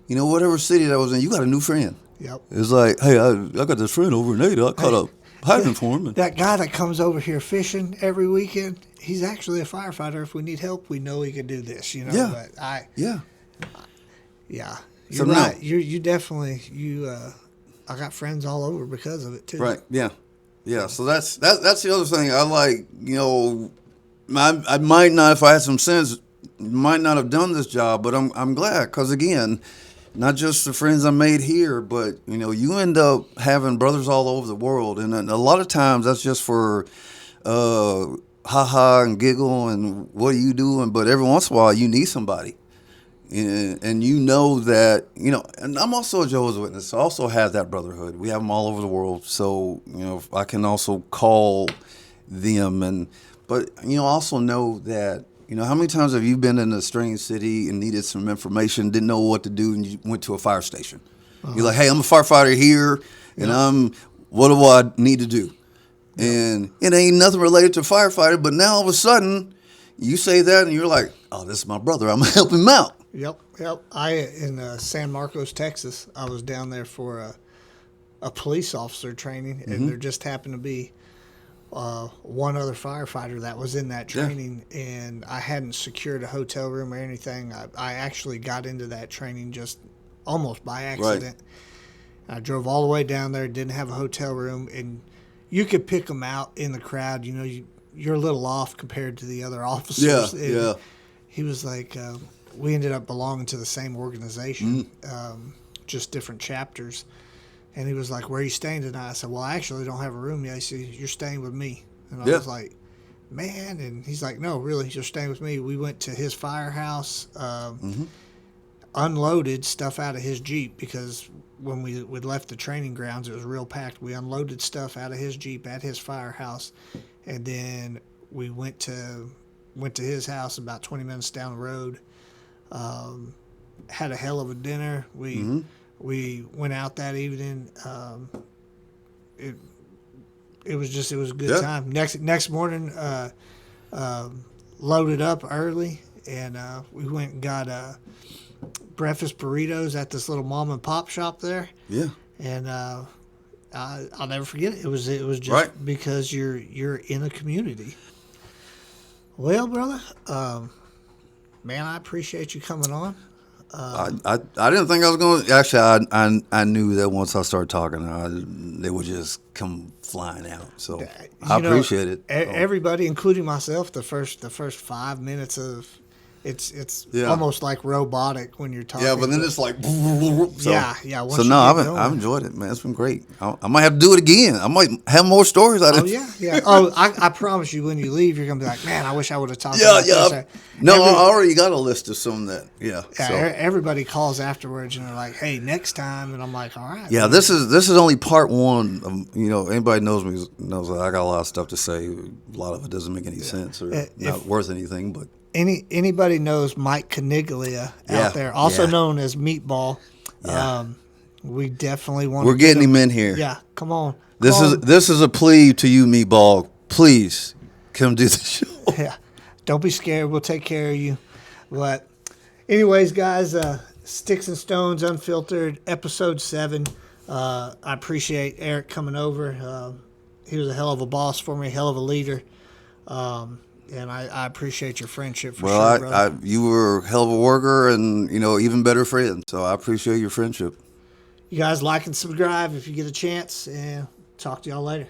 Whatever city that was in, you got a new friend. Yep. It's like, hey, I got this friend over in Ada. I caught a hydrant for him. That guy that comes over here fishing every weekend, he's actually a firefighter. If we need help, we know he can do this, Yeah. But you're So right. no. You definitely I got friends all over because of it too. Right. Yeah. Yeah. So that's the other thing. I like, I might not, if I had some sense, might not have done this job, but I'm glad because, again, not just the friends I made here, but, you end up having brothers all over the world. And a lot of times that's just for ha-ha and giggle and what are you doing? But every once in a while you need somebody. And that, and I'm also a Jehovah's Witness, so I also have that brotherhood. We have them all over the world. So, I can also call them. But also know that, how many times have you been in a strange city and needed some information, didn't know what to do, and you went to a fire station? You're like, hey, I'm a firefighter here, and what do I need to do? And it ain't nothing related to firefighter, but now all of a sudden, you say that, and you're like, oh, this is my brother. I'm going to help him out. Yep. In San Marcos, Texas, I was down there for a police officer training, and there just happened to be one other firefighter that was in that training, and I hadn't secured a hotel room or anything. I actually got into that training just almost by accident. Right. I drove all the way down there, didn't have a hotel room, and you could pick them out in the crowd. You're a little off compared to the other officers. Yeah. He was like, we ended up belonging to the same organization, just different chapters. And he was like, where are you staying tonight? I said, well, I actually don't have a room yet. He said, you're staying with me. And I was like, man. And he's like, no, really, you're staying with me. We went to his firehouse. unloaded stuff out of his Jeep because when we left the training grounds, it was real packed. We unloaded stuff out of his Jeep at his firehouse, and then we went to his house about 20 minutes down the road. Had a hell of a dinner. We went out that evening. It was a good time. Next morning, loaded up early, and we went and got breakfast burritos at this little mom and pop shop there. Yeah. And I'll never forget it. It was just Right. because you're in a community. Well, brother, man, I appreciate you coming on. I didn't think I was going to. Actually, I knew that once I started talking, they would just come flying out. So I appreciate it. Everybody, including myself, the first 5 minutes of it's almost like robotic when you're talking. Yeah, but then it's like. So, yeah. So no, I've enjoyed it, man. It's been great. I might have to do it again. I might have more stories out of it. Yeah. Oh, I promise you, when you leave, you're gonna be like, man, I wish I would have talked about this. No, I already got a list of some that. Yeah. So. Everybody calls afterwards and they're like, hey, next time, and I'm like, all right. Yeah, this is only part one. Anybody knows me knows that I got a lot of stuff to say. A lot of it doesn't make any sense or not worth anything, but. Anybody knows Mike Caniglia out there, also known as Meatball. Yeah. We definitely want. We're getting him in here. Yeah, come on. This is a plea to you, Meatball. Please come do the show. Yeah, don't be scared. We'll take care of you. But, anyways, guys, Sticks and Stones Unfiltered, episode 7. I appreciate Eric coming over. He was a hell of a boss for me, hell of a leader. And I appreciate your friendship for sure, brother. You were a hell of a worker and, even better friend. So I appreciate your friendship. You guys like and subscribe if you get a chance, and talk to y'all later.